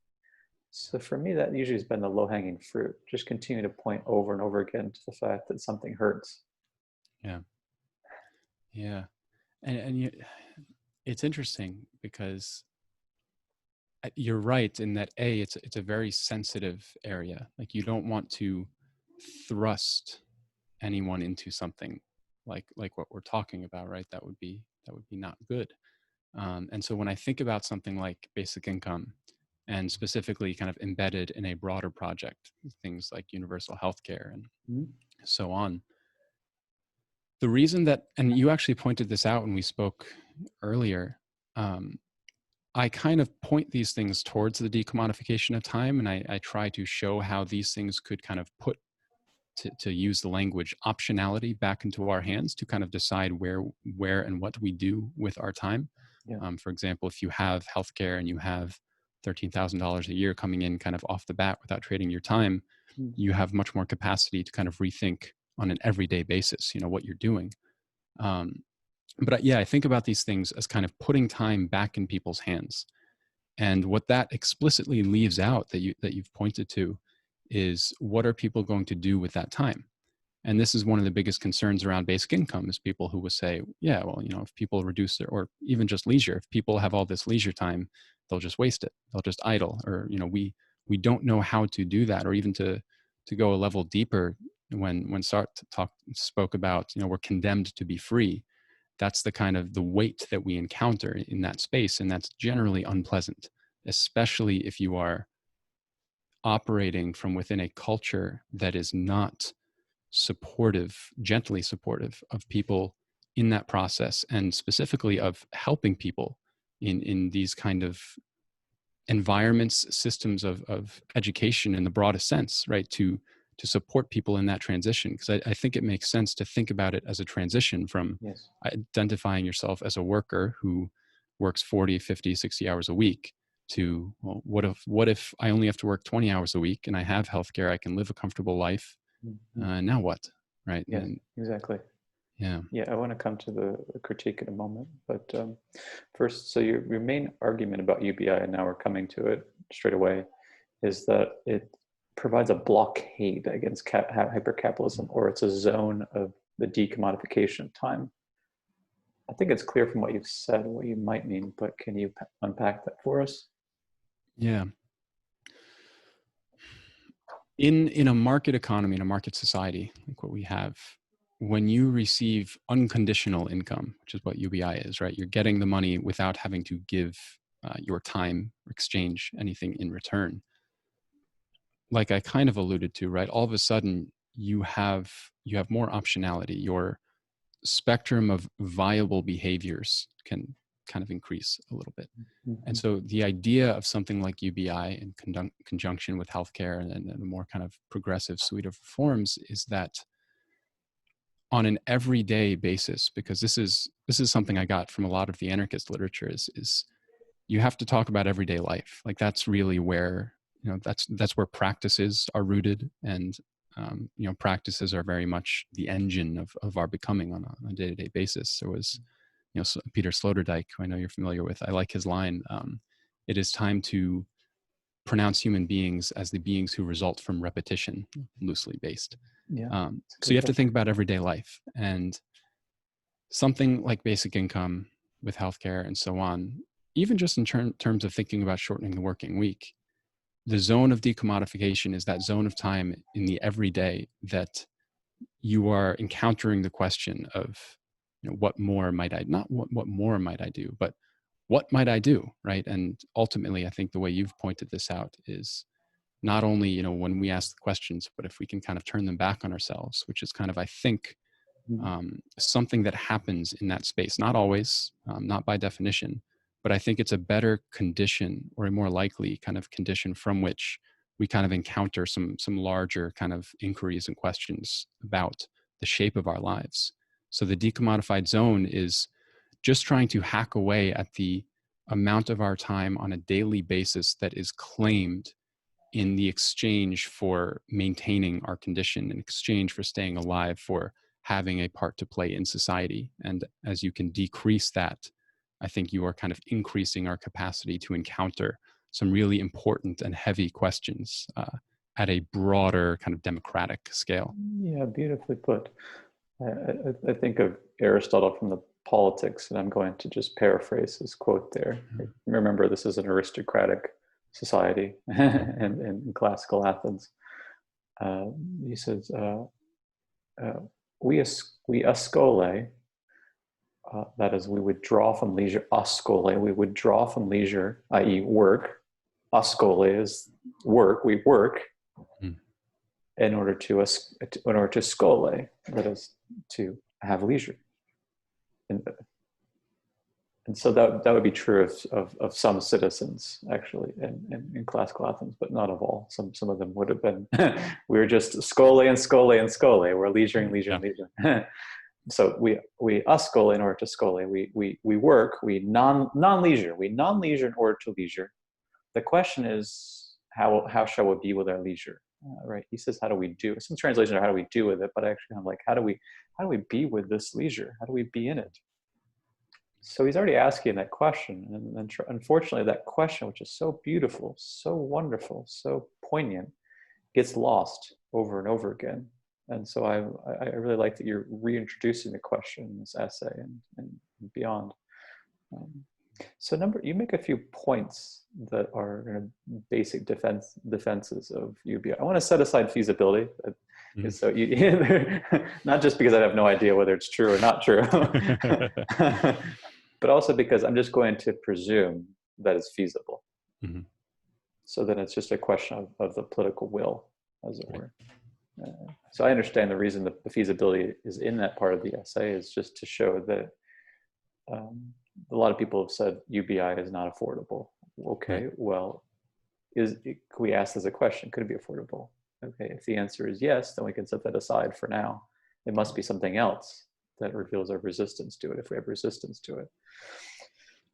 S1: So for me, that usually has been the low-hanging fruit. Just continue to point over and over again to the fact that something hurts.
S2: Yeah. Yeah. And it's interesting because you're right in that it's a very sensitive area. Like, you don't want to thrust anyone into something like what we're talking about, right? That would be not good. And so when I think about something like basic income, and specifically kind of embedded in a broader project, things like universal healthcare and so on, the reason that, and you actually pointed this out when we spoke earlier, I kind of point these things towards the decommodification of time, and I try to show how these things could kind of put, to use the language, optionality back into our hands to kind of decide where and what we do with our time.
S1: Yeah.
S2: For example, if you have healthcare and you have $13,000 a year coming in kind of off the bat without trading your time, you have much more capacity to kind of rethink on an everyday basis, what you're doing. But yeah, I think about these things as kind of putting time back in people's hands. And what that explicitly leaves out that you've pointed to is, what are people going to do with that time? And this is one of the biggest concerns around basic income, is people who will say, yeah, well, if people reduce their, or even just leisure, if people have all this leisure time, they'll just waste it. They'll just idle. Or, we don't know how to do that. Or even to go a level deeper, when Sartre spoke about, we're condemned to be free. That's the kind of the weight that we encounter in that space. And that's generally unpleasant, especially if you are operating from within a culture that is not gently supportive of people in that process, and specifically of helping people in these kind of environments, systems of education in the broadest sense, right? To support people in that transition. Because I think it makes sense to think about it as a transition from identifying yourself as a worker who works 40, 50, 60 hours a week to, well, what if I only have to work 20 hours a week and I have healthcare, I can live a comfortable life. Now what? Right.
S1: Yes, exactly.
S2: Yeah.
S1: Yeah, I want to come to the critique in a moment. But first, so your main argument about UBI, and now we're coming to it straight away, is that it provides a blockade against hypercapitalism, or it's a zone of the decommodification of time. I think it's clear from what you've said what you might mean, but can you unpack that for us?
S2: Yeah. In a market economy, in a market society, like what we have, when you receive unconditional income, which is what UBI is, right? You're getting the money without having to give your time or exchange anything in return. Like I kind of alluded to, right? All of a sudden, you have more optionality. Your spectrum of viable behaviors can kind of increase a little bit. And so the idea of something like UBI in conjunction with healthcare and a more kind of progressive suite of reforms is that on an everyday basis, because this is something I got from a lot of the anarchist literature, is you have to talk about everyday life. Like that's really where, that's where practices are rooted, and practices are very much the engine of our becoming on a day-to-day basis. There was, Peter Sloterdijk, who I know you're familiar with. I like his line. It is time to pronounce human beings as the beings who result from repetition, loosely based.
S1: Yeah.
S2: So you have to think about everyday life, and something like basic income with healthcare and so on, even just in terms of thinking about shortening the working week, the zone of decommodification is that zone of time in the everyday that you are encountering the question of, what more might I, not what more might I do, but what might I do, right? And ultimately, I think the way you've pointed this out is not only, when we ask the questions, but if we can kind of turn them back on ourselves, which is kind of, I think, something that happens in that space. Not always, not by definition, but I think it's a better condition, or a more likely kind of condition from which we kind of encounter some larger kind of inquiries and questions about the shape of our lives. So the decommodified zone is just trying to hack away at the amount of our time on a daily basis that is claimed in the exchange for maintaining our condition, in exchange for staying alive, for having a part to play in society. And as you can decrease that, I think you are kind of increasing our capacity to encounter some really important and heavy questions at a broader kind of democratic scale.
S1: Yeah, beautifully put. I think of Aristotle from the Politics, and I'm going to just paraphrase his quote there. Remember, this is an aristocratic society in classical Athens. He says, we schole, that is, we would draw from leisure, schole, we would draw from leisure, i.e. work. Schole is work, we work in order to schole, that is, to have leisure. And so that would be true of some citizens, actually, in classical Athens, but not of all. Some of them would have been, we were just schole and schole and schole. We're leisuring, leisure. So we schole in order to schole. We work, we non-leisure. We non-leisure in order to leisure. The question is, how shall we be with our leisure? Right? He says, how do we do? Some translations are how do we do with it, but actually I'm like, how do we be with this leisure? How do we be in it? So he's already asking that question, and unfortunately that question, which is so beautiful, so wonderful, so poignant, gets lost over and over again. And so I really like that you're reintroducing the question in this essay and beyond. So you make a few points that are basic defenses of UBI. I want to set aside feasibility. So not just because I have no idea whether it's true or not true, but also because I'm just going to presume that it's feasible. So then it's just a question of the political will, as it were. So I understand the reason that the feasibility is in that part of the essay is just to show that a lot of people have said UBI is not affordable. Okay, well, can we ask as a question, could it be affordable? Okay, if the answer is yes, then we can set that aside for now. It must be something else that reveals our resistance to it, if we have resistance to it.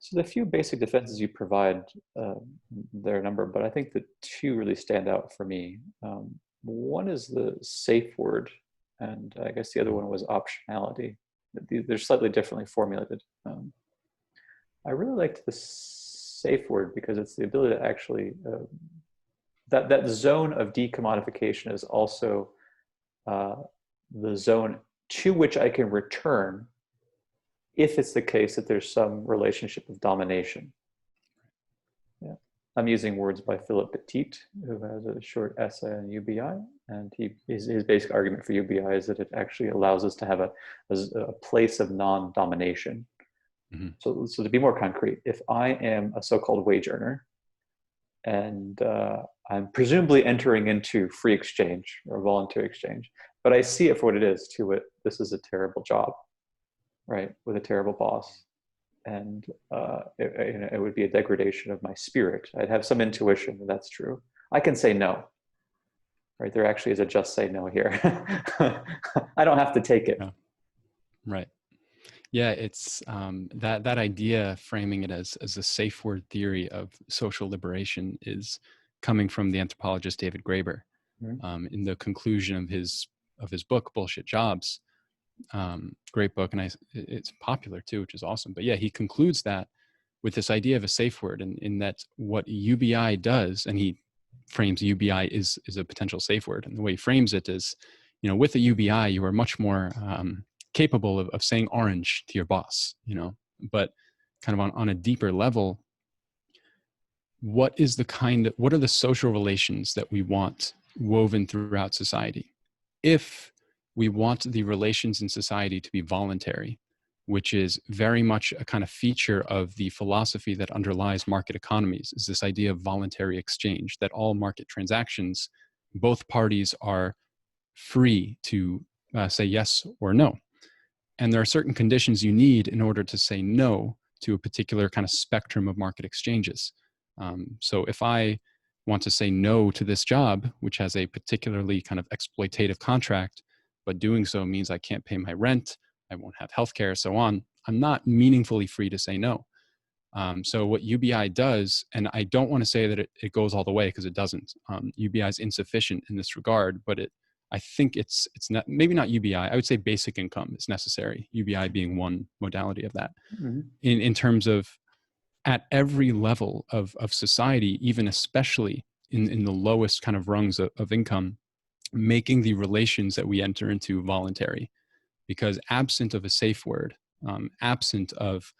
S1: So the few basic defenses you provide, there are a number, but I think the two really stand out for me. One is the safe word, and I guess the other one was optionality. They're slightly differently formulated. I really liked the safe word because it's the ability to actually, that zone of decommodification is also the zone to which I can return if it's the case that there's some relationship of domination. Yeah. I'm using words by Philip Petit, who has a short essay on UBI, and his basic argument for UBI is that it actually allows us to have a place of non-domination.
S2: Mm-hmm.
S1: So to be more concrete, if I am a so-called wage earner, and I'm presumably entering into free exchange or voluntary exchange, but I see it for what it is. To it, this is a terrible job, right, with a terrible boss, and it would be a degradation of my spirit. I'd have some intuition that that's true. I can say no, right? There actually is a just say no here. I don't have to take it.
S2: Yeah. Right. Yeah, it's that idea, framing it as a safe word theory of social liberation, is coming from the anthropologist David Graeber.
S1: Mm-hmm.
S2: In the conclusion of his book, Bullshit Jobs, great book, and it's popular too, which is awesome. But yeah, he concludes that with this idea of a safe word, and in that what UBI does, and he frames UBI is a potential safe word, and the way he frames it is, with a UBI, you are much more capable of saying orange to your boss, but kind of on a deeper level, what are the social relations that we want woven throughout society? If we want the relations in society to be voluntary, which is very much a kind of feature of the philosophy that underlies market economies, is this idea of voluntary exchange, that all market transactions, both parties are free to say yes or no. And there are certain conditions you need in order to say no to a particular kind of spectrum of market exchanges. So if I want to say no to this job, which has a particularly kind of exploitative contract, but doing so means I can't pay my rent, I won't have healthcare, so on, I'm not meaningfully free to say no. So what UBI does, and I don't want to say that it goes all the way, because it doesn't. UBI is insufficient in this regard, but I think it's not, maybe not UBI. I would say basic income is necessary. UBI being one modality of that. Mm-hmm. In terms of at every level of society, even especially in the lowest kind of rungs of income, making the relations that we enter into voluntary. Because absent of a safe word, absent of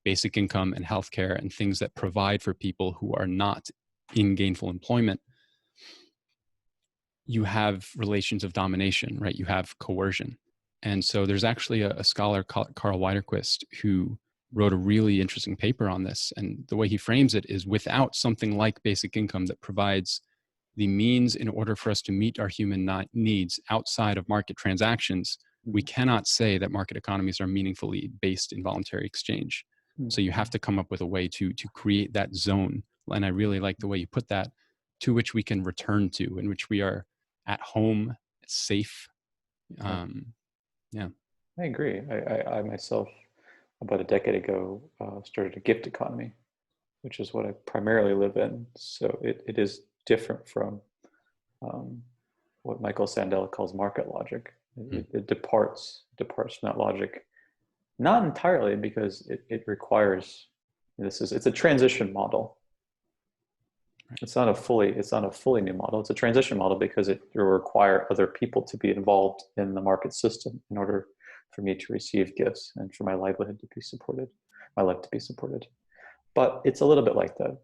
S2: basic income and healthcare and things that provide for people who are not in gainful employment, you have relations of domination, right? You have coercion. And so there's actually a scholar, Carl Widerquist, who wrote a really interesting paper on this. And the way he frames it is, without something like basic income that provides the means in order for us to meet our human needs outside of market transactions, we cannot say that market economies are meaningfully based in voluntary exchange. So you have to come up with a way to create that zone. And I really like the way you put that, to which we can return to, in which we are at home, safe. Yeah.
S1: I agree. I myself, about a decade ago, started a gift economy, which is what I primarily live in. So it is different from what Michael Sandel calls market logic. It departs from that logic, not entirely, because it requires, it's a transition model. It's not a fully new model. It's a transition model because it will require other people to be involved in the market system in order for me to receive gifts and for my livelihood to be supported, my life to be supported. But it's a little bit like that,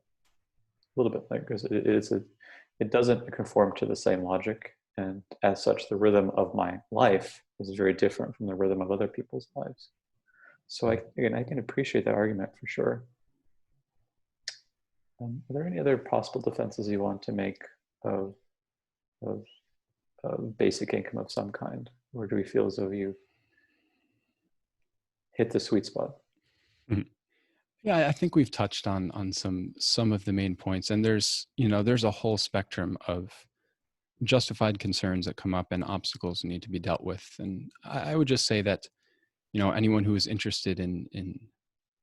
S1: because it doesn't conform to the same logic, and as such, the rhythm of my life is very different from the rhythm of other people's lives. So I can appreciate that argument for sure. Are there any other possible defenses you want to make of basic income of some kind, or do we feel as though you hit the sweet spot?
S2: Mm-hmm. Yeah, I think we've touched on some of the main points, and there's a whole spectrum of justified concerns that come up and obstacles that need to be dealt with. And I would just say that, anyone who is interested in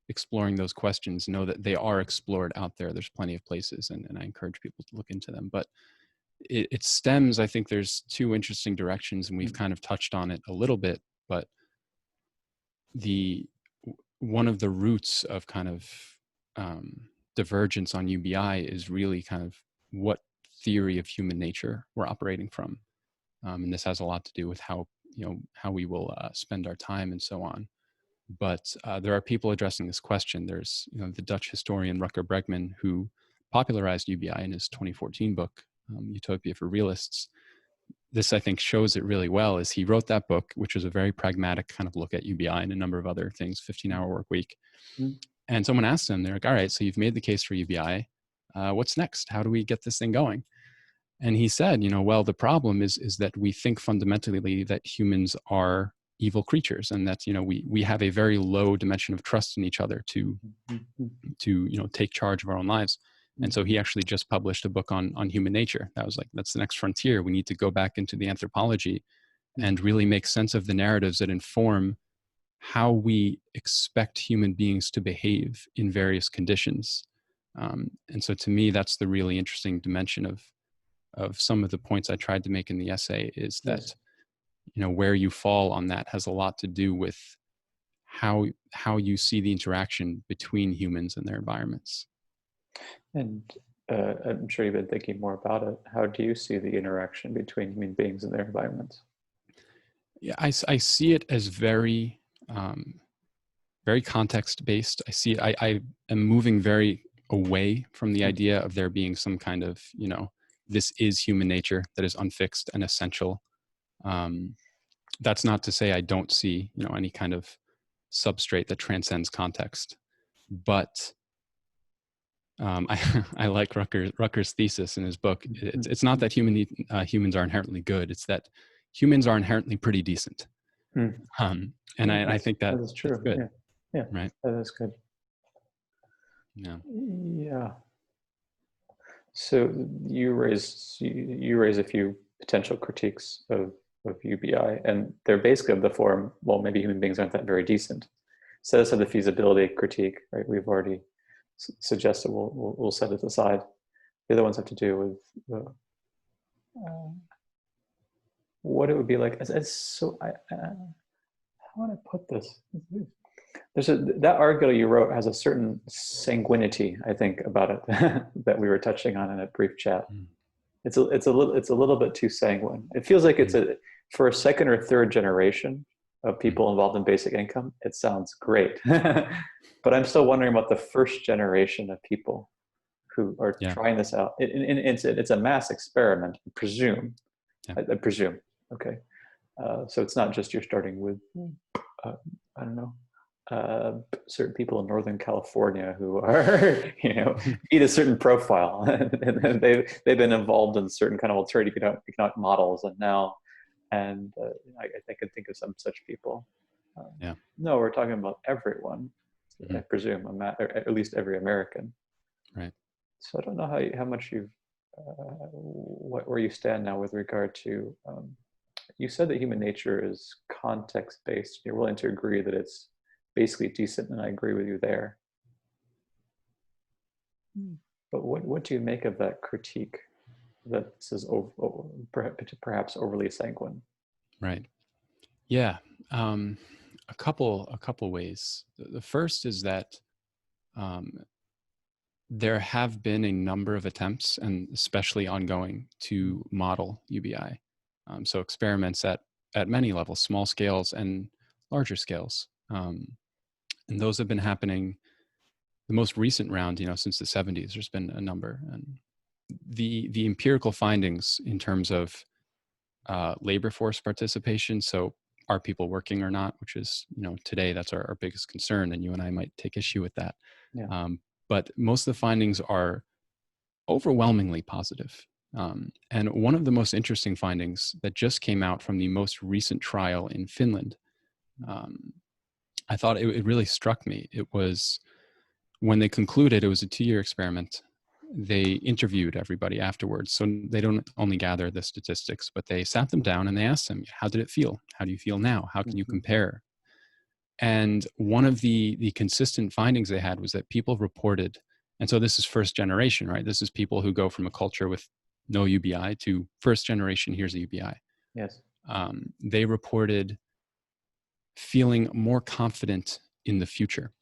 S2: exploring those questions, know that they are explored out there. There's plenty of places, and I encourage people to look into them. But it stems, I think there's two interesting directions, and we've kind of touched on it a little bit, but one of the roots of kind of divergence on UBI is really kind of what theory of human nature we're operating from. And this has a lot to do with how we will spend our time and so on. But there are people addressing this question. There's the Dutch historian Rutger Bregman, who popularized UBI in his 2014 book, Utopia for Realists. This, I think, shows it really well, is he wrote that book, which was a very pragmatic kind of look at UBI and a number of other things, 15-hour work week.
S1: Mm.
S2: And someone asked him, they're like, all right, so you've made the case for UBI. What's next? How do we get this thing going? And he said, well, the problem is that we think fundamentally that humans are evil creatures, and that, we have a very low dimension of trust in each other to take charge of our own lives. And so he actually just published a book on human nature. That was like, that's the next frontier. We need to go back into the anthropology and really make sense of the narratives that inform how we expect human beings to behave in various conditions. And so to me, that's the really interesting dimension of some of the points I tried to make in the essay, is that, where you fall on that has a lot to do with how you see the interaction between humans and their environments.
S1: And I'm sure you've been thinking more about it. How do you see the interaction between human beings and their environments?
S2: Yeah, I see it as very, very context-based. I am moving very away from the idea of there being some kind of, this is human nature that is unfixed and essential. That's not to say I don't see, any kind of substrate that transcends context, but I like Rucker's thesis in his book. It's not that humans are inherently good. It's that humans are inherently pretty decent. And I think that is true. That's good.
S1: Yeah,
S2: right.
S1: That is good.
S2: Yeah.
S1: Yeah. So you raise a few potential critiques of UBI, and they're basically of the form, well, maybe human beings aren't that very decent. Set aside the feasibility critique, right? We've already suggested we'll set it aside. The other ones have to do with what it would be like. How would I put this? That article you wrote has a certain sanguinity, I think, about it that we were touching on in a brief chat. It's a little bit too sanguine. It feels like it's for a second or third generation of people involved in basic income, it sounds great. But I'm still wondering about the first generation of people who are trying this out. It's a mass experiment, I presume. I presume. Okay. So it's not just you're starting with, I don't know, certain people in Northern California who are, meet a certain profile, and they've been involved in certain kind of alternative economic models, and now, I can think of some such people. No, we're talking about everyone, I presume, or at least every American.
S2: Right.
S1: So I don't know how much you've, where you stand now with regard to. You said that human nature is context-based. You're willing to agree that it's basically decent, and I agree with you there. But what do you make of that critique that says perhaps overly sanguine?
S2: Right. Yeah. A couple ways. The first is that there have been a number of attempts, and especially ongoing, to model UBI. So experiments at many levels, small scales and larger scales. And those have been happening. The most recent round, since the 70s, there's been a number. And the empirical findings in terms of labor force participation, so are people working or not, which is, today that's our biggest concern, and you and I might take issue with that.
S1: Yeah.
S2: But most of the findings are overwhelmingly positive. And one of the most interesting findings that just came out from the most recent trial in Finland, I thought it really struck me. It was when they concluded, it was a 2-year experiment. They interviewed everybody afterwards. So they don't only gather the statistics, but they sat them down and they asked them, how did it feel? How do you feel now? How can you compare? And one of the consistent findings they had was that people reported, and so this is first generation, right? This is people who go from a culture with no UBI to first generation, here's a UBI.
S1: Yes.
S2: They reported feeling more confident in the future,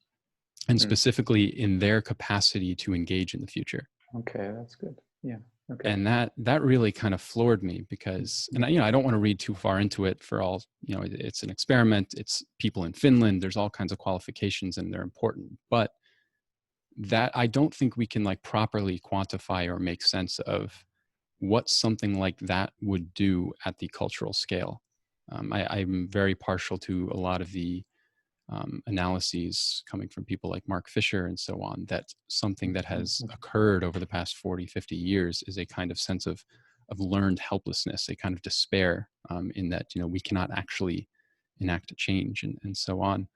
S2: and specifically in their capacity to engage in the future.
S1: Okay, that's good. Yeah. Okay.
S2: And that really kind of floored me, because, and I don't want to read too far into it for all, it's an experiment, it's people in Finland, there's all kinds of qualifications and they're important, but that I don't think we can like properly quantify or make sense of what something like that would do at the cultural scale. I'm very partial to a lot of the analyses coming from people like Mark Fisher and so on, that something that has occurred over the past 40, 50 years is a kind of sense of learned helplessness, a kind of despair, in that, you know, we cannot actually enact a change, and so on.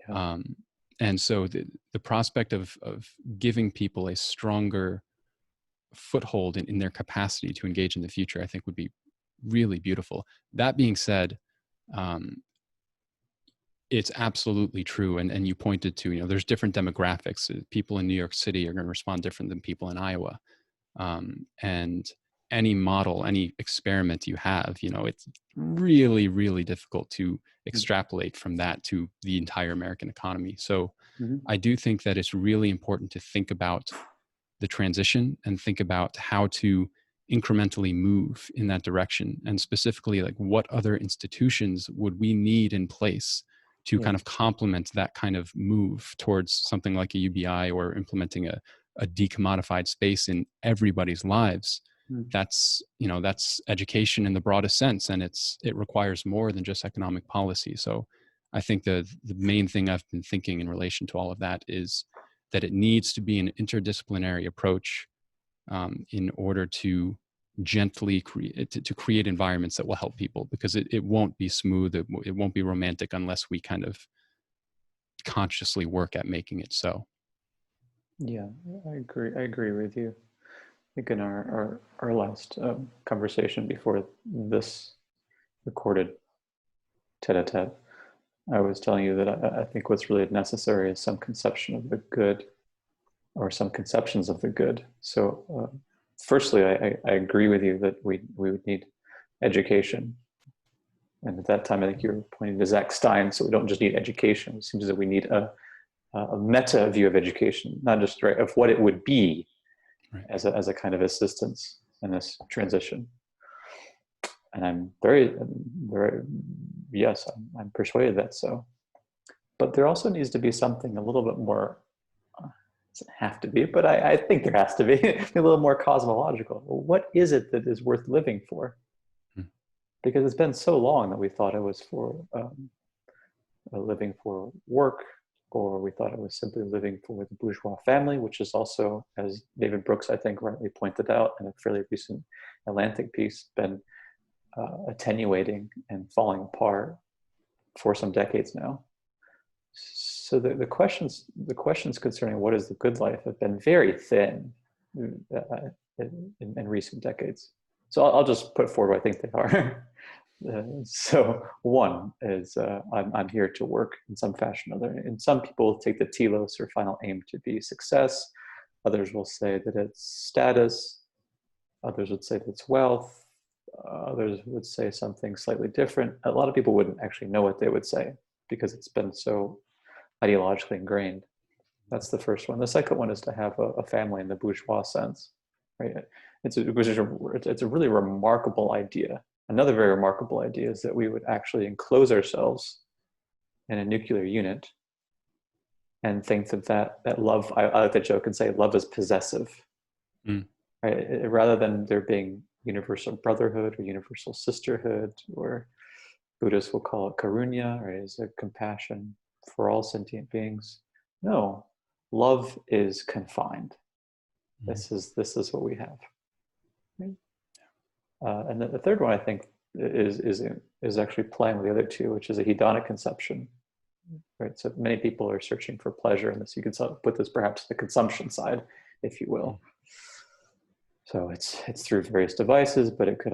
S1: Yeah.
S2: And so the prospect of giving people a stronger foothold in their capacity to engage in the future, I think would be really beautiful. That being said, it's absolutely true. And you pointed to, you know, there's different demographics. People in New York City are going to respond different than people in Iowa. And any model, any experiment you have, you know, it's really, really difficult to extrapolate from that to the entire American economy. So I do think that it's really important to think about the transition and think about how to incrementally move in that direction. And specifically, like, what other institutions would we need in place to kind of complement that kind of move towards something like a UBI, or implementing a decommodified space in everybody's lives. That's, you know, that's education in the broadest sense, and it requires more than just economic policy. So I think the main thing I've been thinking in relation to all of that is that it needs to be an interdisciplinary approach, in order to gently create environments that will help people, because it won't be smooth, it won't be romantic unless we kind of consciously work at making it so.
S1: Yeah, I agree with you. I think in our last conversation before this recorded tete-a-tete, I was telling you that I think what's really necessary is some conception of the good, or some conceptions of the good. So firstly, I agree with you that we would need education. And at that time, I think you were pointing to Zach Stein. So we don't just need education. It seems that we need a meta view of education, not just of what it would be, as a kind of assistance in this transition. And I'm very, yes, I'm persuaded that so. But there also needs to be something a little bit more, it doesn't have to be, but I think there has to be a little more cosmological. Well, what is it that is worth living for? Because it's been so long that we thought it was for living for work, or we thought it was simply living for the bourgeois family, which is also, as David Brooks, I think, rightly pointed out in a fairly recent Atlantic piece, been attenuating and falling apart for some decades now. So the questions concerning what is the good life have been very thin in recent decades. So I'll just put forward what I think they are. So one is I'm here to work in some fashion or other. And some people take the telos, or final aim, to be success. Others will say that it's status. Others would say that it's wealth. Others would say something slightly different. A lot of people wouldn't actually know what they would say, because it's been so ideologically ingrained. That's the first one. The second one is to have a family in the bourgeois sense, right? It's a really remarkable idea. Another very remarkable idea is that we would actually enclose ourselves in a nuclear unit and think that love, I like that joke and say love is possessive, right? Rather than there being universal brotherhood or universal sisterhood, or Buddhists will call it karunya, right? Is a compassion for all sentient beings. No, love is confined. This is what we have. Right? And then the third one, I think, is actually playing with the other two, which is a hedonic conception. Right. So many people are searching for pleasure in this. You could put this perhaps the consumption side, if you will. So it's through various devices, but it could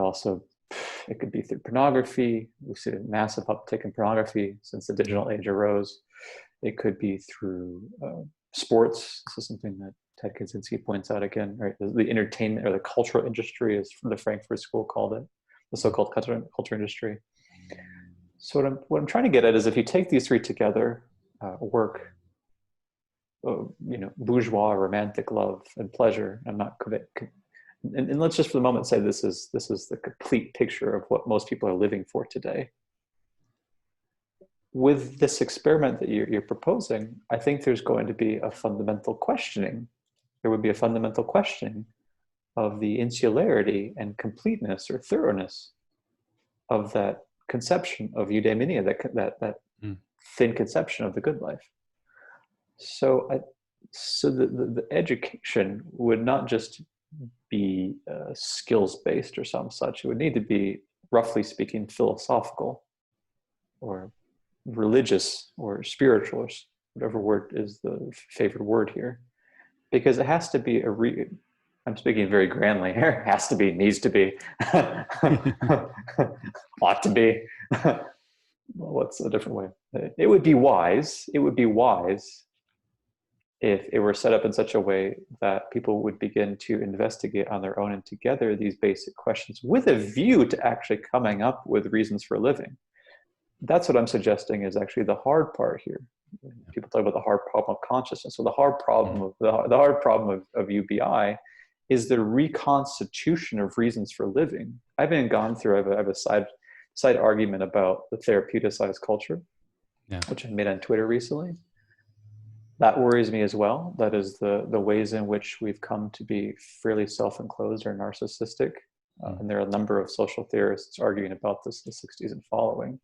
S1: be through pornography. We've seen a massive uptick in pornography since the digital age arose. It could be through sports. This is something that Ted Kaczynski points out again, right? The entertainment or the cultural industry, as from the Frankfurt School called it, the so-called culture industry. So what I'm trying to get at is, if you take these three together, work, bourgeois, romantic love, and pleasure, and not commit. And let's just for the moment say this is the complete picture of what most people are living for today. with this experiment that you're proposing, I think there's going to be a fundamental questioning. There would be a fundamental questioning of the insularity and completeness or thoroughness of that conception of eudaimonia, that thin conception of the good life. So, the education would not just be skills-based or some such. It would need to be, roughly speaking, philosophical or religious or spiritual, or whatever word is the favored word here, because it has to be I'm speaking very grandly here. Has to be, needs to be, ought to be. Well, what's a different way? It would be wise. It would be wise if it were set up in such a way that people would begin to investigate on their own and together these basic questions with a view to actually coming up with reasons for living. That's what I'm suggesting is actually the hard part here. People talk about the hard problem of consciousness. So the hard problem of UBI is the reconstitution of reasons for living. I've gone through. I have a side argument about the therapeuticized culture, which I made on Twitter recently. That worries me as well. That is the ways in which we've come to be fairly self-enclosed or narcissistic. And there are a number of social theorists arguing about this in the 60s and following.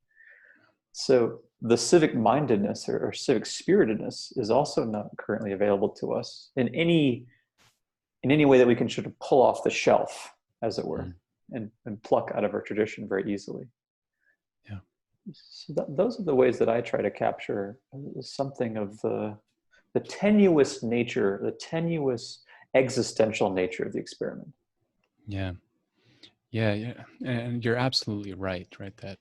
S1: So the civic mindedness or civic spiritedness is also not currently available to us in any way that we can sort of pull off the shelf, as it were, and pluck out of our tradition very easily.
S2: Yeah.
S1: So those are the ways that I try to capture something of the tenuous nature, the tenuous existential nature of the experiment.
S2: Yeah. And you're absolutely right, that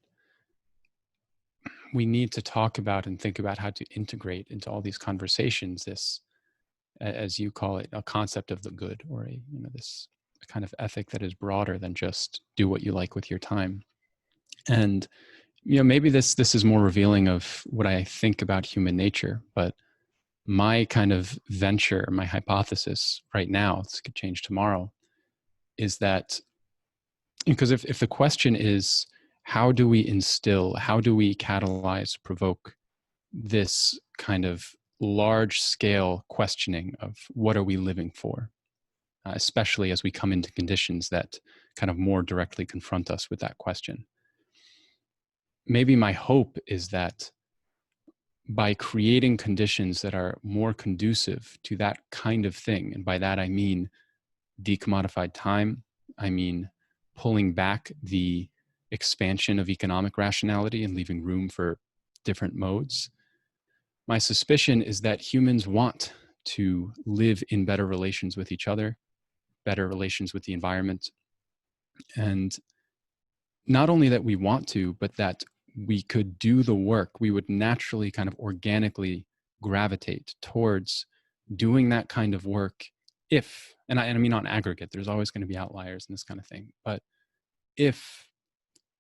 S2: we need to talk about and think about how to integrate into all these conversations this, as you call it, a concept of the good, or this kind of ethic that is broader than just do what you like with your time. And maybe this is more revealing of what I think about human nature, but my kind of venture, my hypothesis right now, this could change tomorrow, is that because if the question is, how do we catalyze, provoke this kind of large scale questioning of what are we living for, especially as we come into conditions that kind of more directly confront us with that question. Maybe my hope is that by creating conditions that are more conducive to that kind of thing, and by that I mean decommodified time, I mean pulling back the expansion of economic rationality and leaving room for different modes. My suspicion is that humans want to live in better relations with each other, better relations with the environment. And not only that we want to, but that we could do the work, we would naturally kind of organically gravitate towards doing that kind of work if, and I mean on aggregate, there's always going to be outliers and this kind of thing, but if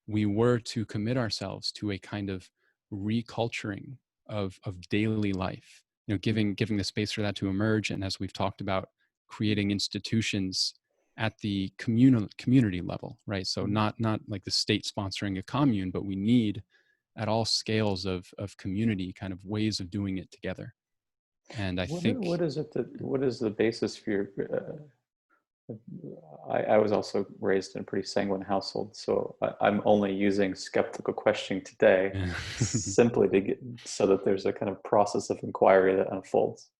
S2: we were to commit ourselves to a kind of reculturing of daily life, giving the space for that to emerge, and as we've talked about, creating institutions at the community level, right? So not like the state sponsoring a commune, but we need at all scales of community kind of ways of doing it together. And
S1: what is the basis for your I was also raised in a pretty sanguine household, so I'm only using skeptical questioning today simply so that there's a kind of process of inquiry that unfolds.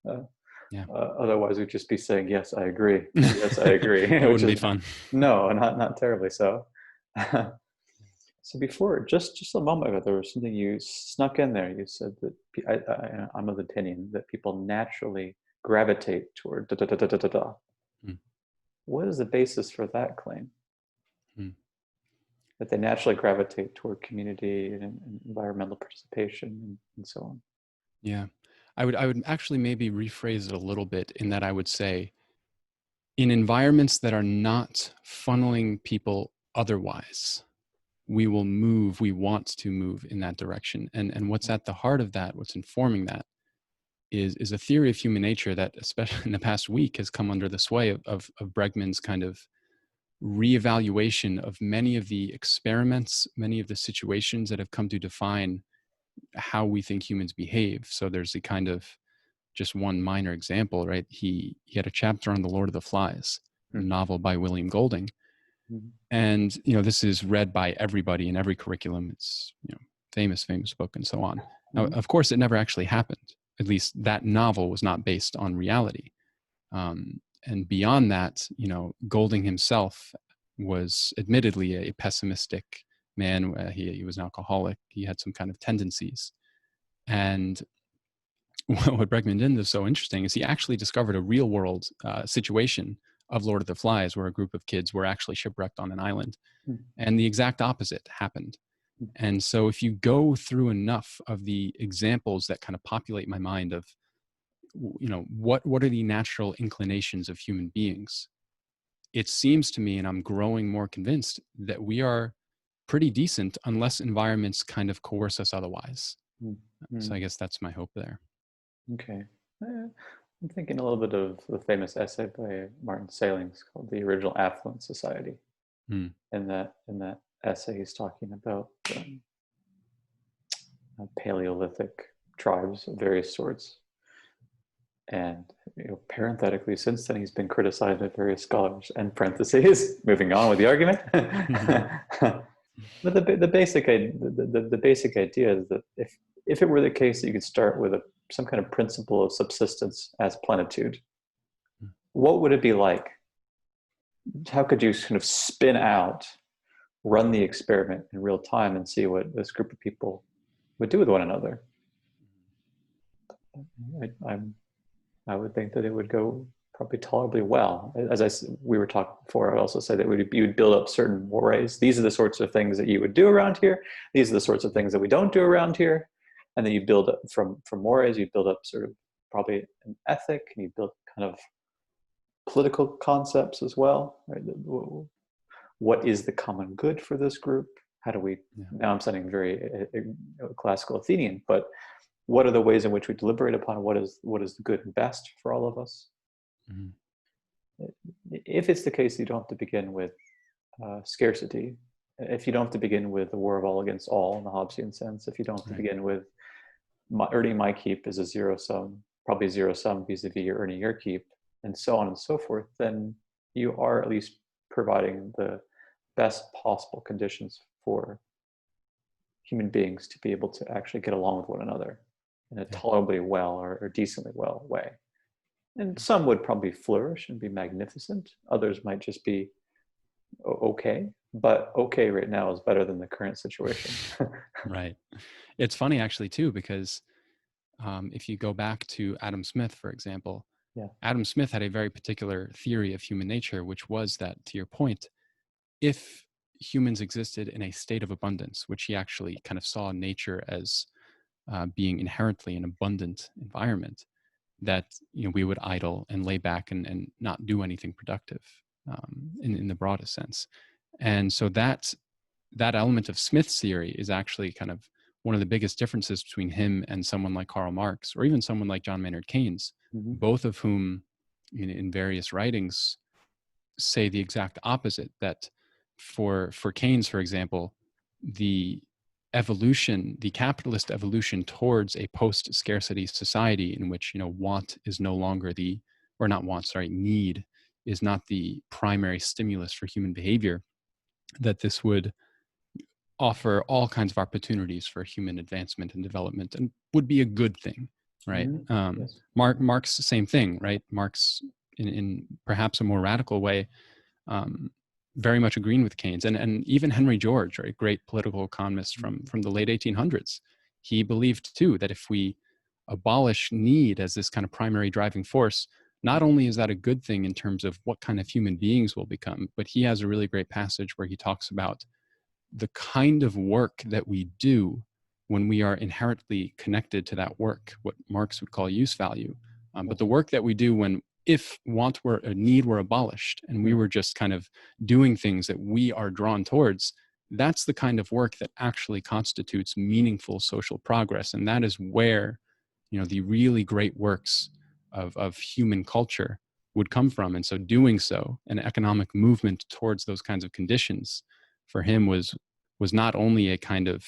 S1: Otherwise, we'd just be saying, yes, I agree. Yes, I agree.
S2: It wouldn't be fun.
S1: No, not terribly so. So before, just a moment ago, there was something you snuck in there. You said that I'm of the opinion that people naturally gravitate toward da-da-da-da-da-da. What is the basis for that claim? That they naturally gravitate toward community and environmental participation and so on.
S2: Yeah, I would actually maybe rephrase it a little bit in that I would say, in environments that are not funneling people otherwise, we want to move in that direction. And what's at the heart of that, what's informing that, is a theory of human nature that, especially in the past week, has come under the sway of Bregman's kind of reevaluation of many of the experiments, many of the situations that have come to define how we think humans behave. So there's a kind of, just one minor example, right? He had a chapter on The Lord of the Flies, a novel by William Golding. And, this is read by everybody in every curriculum. It's, famous book and so on. Now, of course, it never actually happened. At least that novel was not based on reality. And beyond that, Golding himself was admittedly a pessimistic man. He was an alcoholic. He had some kind of tendencies. And what Bregman did is so interesting is he actually discovered a real world situation of Lord of the Flies, where a group of kids were actually shipwrecked on an island, and the exact opposite happened. And so if you go through enough of the examples that kind of populate my mind of, what are the natural inclinations of human beings, it seems to me, and I'm growing more convinced, that we are pretty decent unless environments kind of coerce us otherwise. So I guess that's my hope there.
S1: Okay. I'm thinking a little bit of the famous essay by Martin Salings called The Original Affluent Society. In that essay, he's talking about Paleolithic tribes of various sorts. And parenthetically, since then, he's been criticized by various scholars, and parentheses, moving on with the argument. But the basic idea is that if it were the case that you could start with some kind of principle of subsistence as plenitude, what would it be like? How could you kind of spin out, run the experiment in real time, and see what this group of people would do with one another? I would think that it would go probably tolerably well. As we were talking before, I would also say that you would build up certain mores. These are the sorts of things that you would do around here. These are the sorts of things that we don't do around here. And then you build up from mores, you build up sort of probably an ethic, and you build kind of political concepts as well. Right? What is the common good for this group? How do we, now I'm sounding very classical Athenian, but what are the ways in which we deliberate upon what is the good and best for all of us? If it's the case, you don't have to begin with scarcity. If you don't have to begin with the war of all against all in the Hobbesian sense, if you don't have to begin with earning my keep is a zero sum, probably zero sum vis-a-vis your earning your keep, and so on and so forth, then you are at least providing the best possible conditions for human beings to be able to actually get along with one another in a tolerably well or decently well way. And some would probably flourish and be magnificent. Others might just be okay, but okay right now is better than the current situation.
S2: Right. It's funny actually too, because if you go back to Adam Smith, for example, Adam Smith had a very particular theory of human nature, which was that, to your point, if humans existed in a state of abundance, which he actually kind of saw nature as being inherently an abundant environment, that we would idle and lay back and not do anything productive in the broadest sense. And so that element of Smith's theory is actually kind of one of the biggest differences between him and someone like Karl Marx, or even someone like John Maynard Keynes, both of whom in various writings say the exact opposite, that for Keynes, for example, the capitalist evolution towards a post-scarcity society in which, want is no longer need is not the primary stimulus for human behavior, that this would offer all kinds of opportunities for human advancement and development and would be a good thing, right? Yes. Marx, same thing, right? Marx, in perhaps a more radical way, very much agreeing with Keynes, and even Henry George, right, great political economist from the late 1800s, he believed too that if we abolish need as this kind of primary driving force, not only is that a good thing in terms of what kind of human beings we'll become, but he has a really great passage where he talks about the kind of work that we do when we are inherently connected to that work, what Marx would call use value. But the work that we do if need were abolished and we were just kind of doing things that we are drawn towards, that's the kind of work that actually constitutes meaningful social progress. And that is where, the really great works of human culture would come from. And so doing so, an economic movement towards those kinds of conditions for him was not only a kind of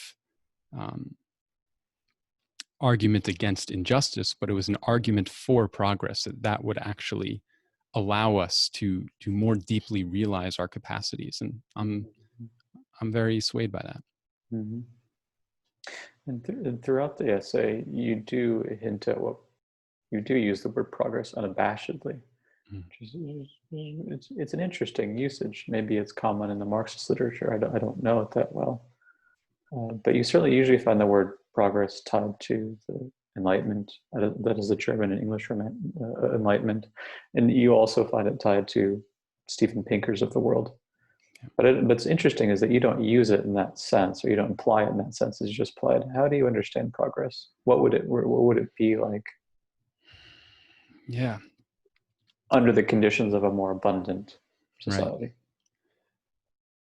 S2: argument against injustice, but it was an argument for progress, that would actually allow us to more deeply realize our capacities. And I'm very swayed by that.
S1: Mm-hmm. And throughout the essay, you do hint at what you do use the word progress unabashedly. It's an interesting usage. Maybe it's common in the Marxist literature. I don't know it that well. But you certainly usually find the word progress tied to the Enlightenment. That is the German and English Enlightenment. And you also find it tied to Steven Pinker's of the world. But what's interesting is that you don't use it in that sense, or you don't imply it in that sense. It's just applied. How do you understand progress? What would it be like?
S2: Yeah.
S1: Under the conditions of a more abundant society.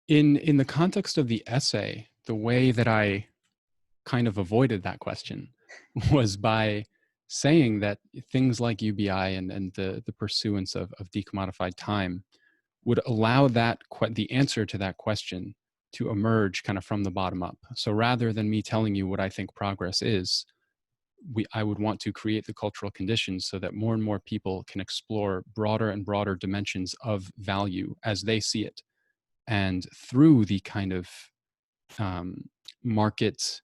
S2: Right. In the context of the essay, the way that I kind of avoided that question was by saying that things like UBI and the pursuance of decommodified time would allow the answer to that question to emerge kind of from the bottom up. So rather than me telling you what I think progress is, I would want to create the cultural conditions so that more and more people can explore broader and broader dimensions of value as they see it. And through the kind of market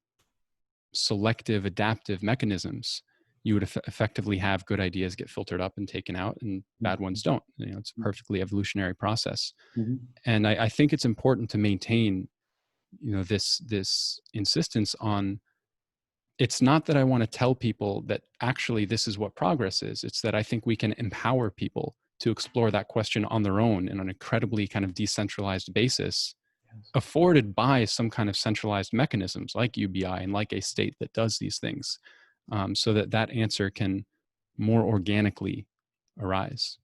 S2: selective adaptive mechanisms, you would effectively have good ideas get filtered up and taken out, and bad ones don't. It's a perfectly evolutionary process. Mm-hmm. And I think it's important to maintain, this insistence on, it's not that I want to tell people that actually this is what progress is. It's that I think we can empower people to explore that question on their own in an incredibly kind of decentralized basis, afforded by some kind of centralized mechanisms like UBI and like a state that does these things, so that answer can more organically arise.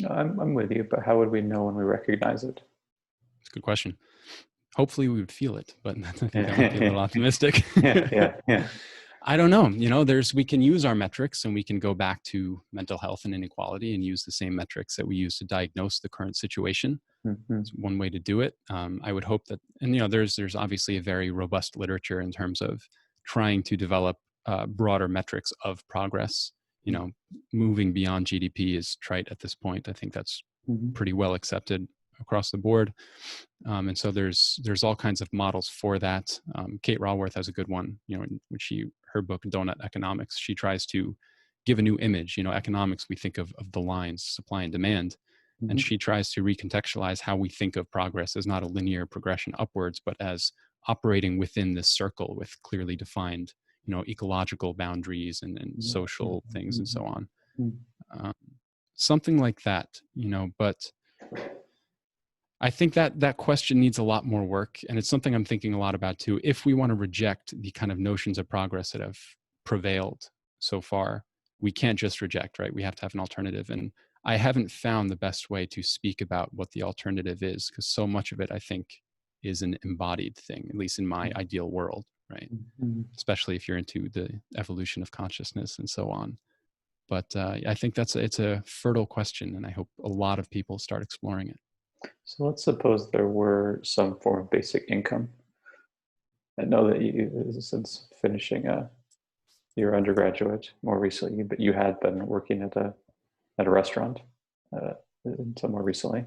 S1: I'm with you, but how would we know when we recognize it?
S2: It's a good question. Hopefully we would feel it, but I think that might be a little optimistic.
S1: Yeah.
S2: I don't know. We can use our metrics, and we can go back to mental health and inequality and use the same metrics that we use to diagnose the current situation. Mm-hmm. It's one way to do it. I would hope that, and there's obviously a very robust literature in terms of trying to develop broader metrics of progress. Moving beyond GDP is trite at this point. I think that's pretty well accepted across the board. And so there's all kinds of models for that. Kate Raworth has a good one, in which her book, Donut Economics, she tries to give a new image. Economics, we think of the lines, supply and demand. Mm-hmm. And she tries to recontextualize how we think of progress as not a linear progression upwards, but as operating within this circle with clearly defined, ecological boundaries and social things and so on. Something like that, but I think that question needs a lot more work, and it's something I'm thinking a lot about too. If we want to reject the kind of notions of progress that have prevailed so far, we can't just reject, right? We have to have an alternative. And I haven't found the best way to speak about what the alternative is, because so much of it, I think, is an embodied thing, at least in my ideal world, right? Mm-hmm. Especially if you're into the evolution of consciousness and so on. But I think it's a fertile question, and I hope a lot of people start exploring it.
S1: So let's suppose there were some form of basic income. I know that you, since finishing your undergraduate more recently, but you had been working at a restaurant somewhere recently.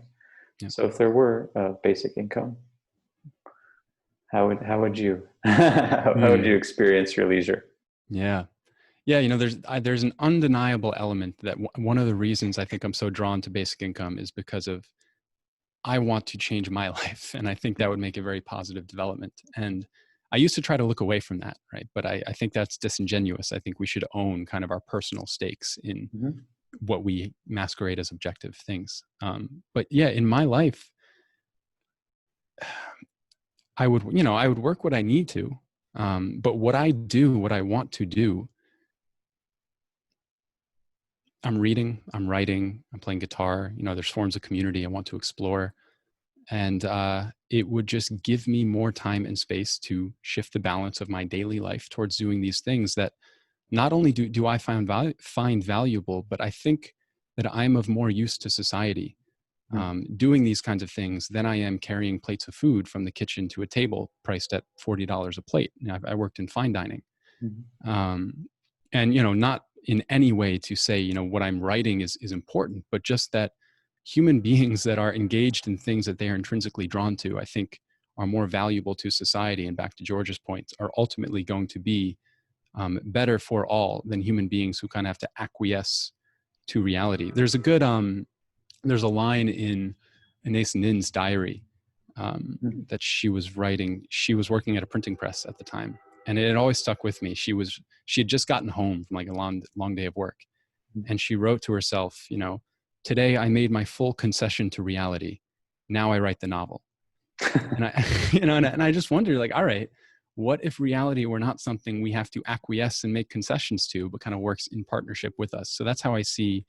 S1: Yeah. So if there were basic income, how would you how would you experience your leisure?
S2: Yeah. There's an undeniable element that one of the reasons I think I'm so drawn to basic income is because of I want to change my life, and I think that would make a very positive development. And I used to try to look away from that, right? But I think that's disingenuous. I think we should own kind of our personal stakes in what we masquerade as objective things. But yeah, in my life, I would work what I need to, but what I want to do, I'm reading, I'm writing, I'm playing guitar, there's forms of community I want to explore. And it would just give me more time and space to shift the balance of my daily life towards doing these things that not only do I find valuable, but I think that I'm of more use to society doing these kinds of things than I am carrying plates of food from the kitchen to a table priced at $40 a plate. I worked in fine dining. And, you know, not in any way to say, you know, what I'm writing is important, but just that human beings that are engaged in things that they are intrinsically drawn to, I think are more valuable to society. And back to George's point, are ultimately going to be better for all than human beings who kind of have to acquiesce to reality. There's a good, there's a line in Anais Nin's diary that she was writing. She was working at a printing press at the time, and it always stuck with me. She had just gotten home from like a long day of work, and she wrote to herself, you know, today I made my full concession to reality. Now I write the novel. And I, you know, and I just wonder, like, all right, what if reality were not something we have to acquiesce and make concessions to, but kind of works in partnership with us? So that's how I see,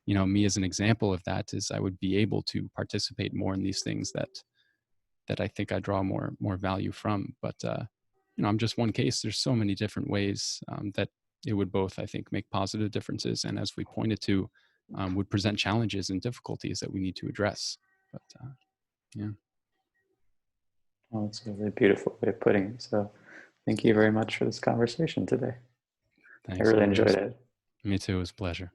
S2: you know, me as an example of that. Is I would be able to participate more in these things that I think I draw more value from. But you know, I'm just one case. There's so many different ways that it would both, I think, make positive differences, and as we pointed to, would present challenges and difficulties that we need to address. But yeah.
S1: Well, that's a really beautiful way of putting it. So thank you very much for this conversation today.
S2: Thanks.
S1: I really enjoyed it.
S2: Me too. It was a pleasure.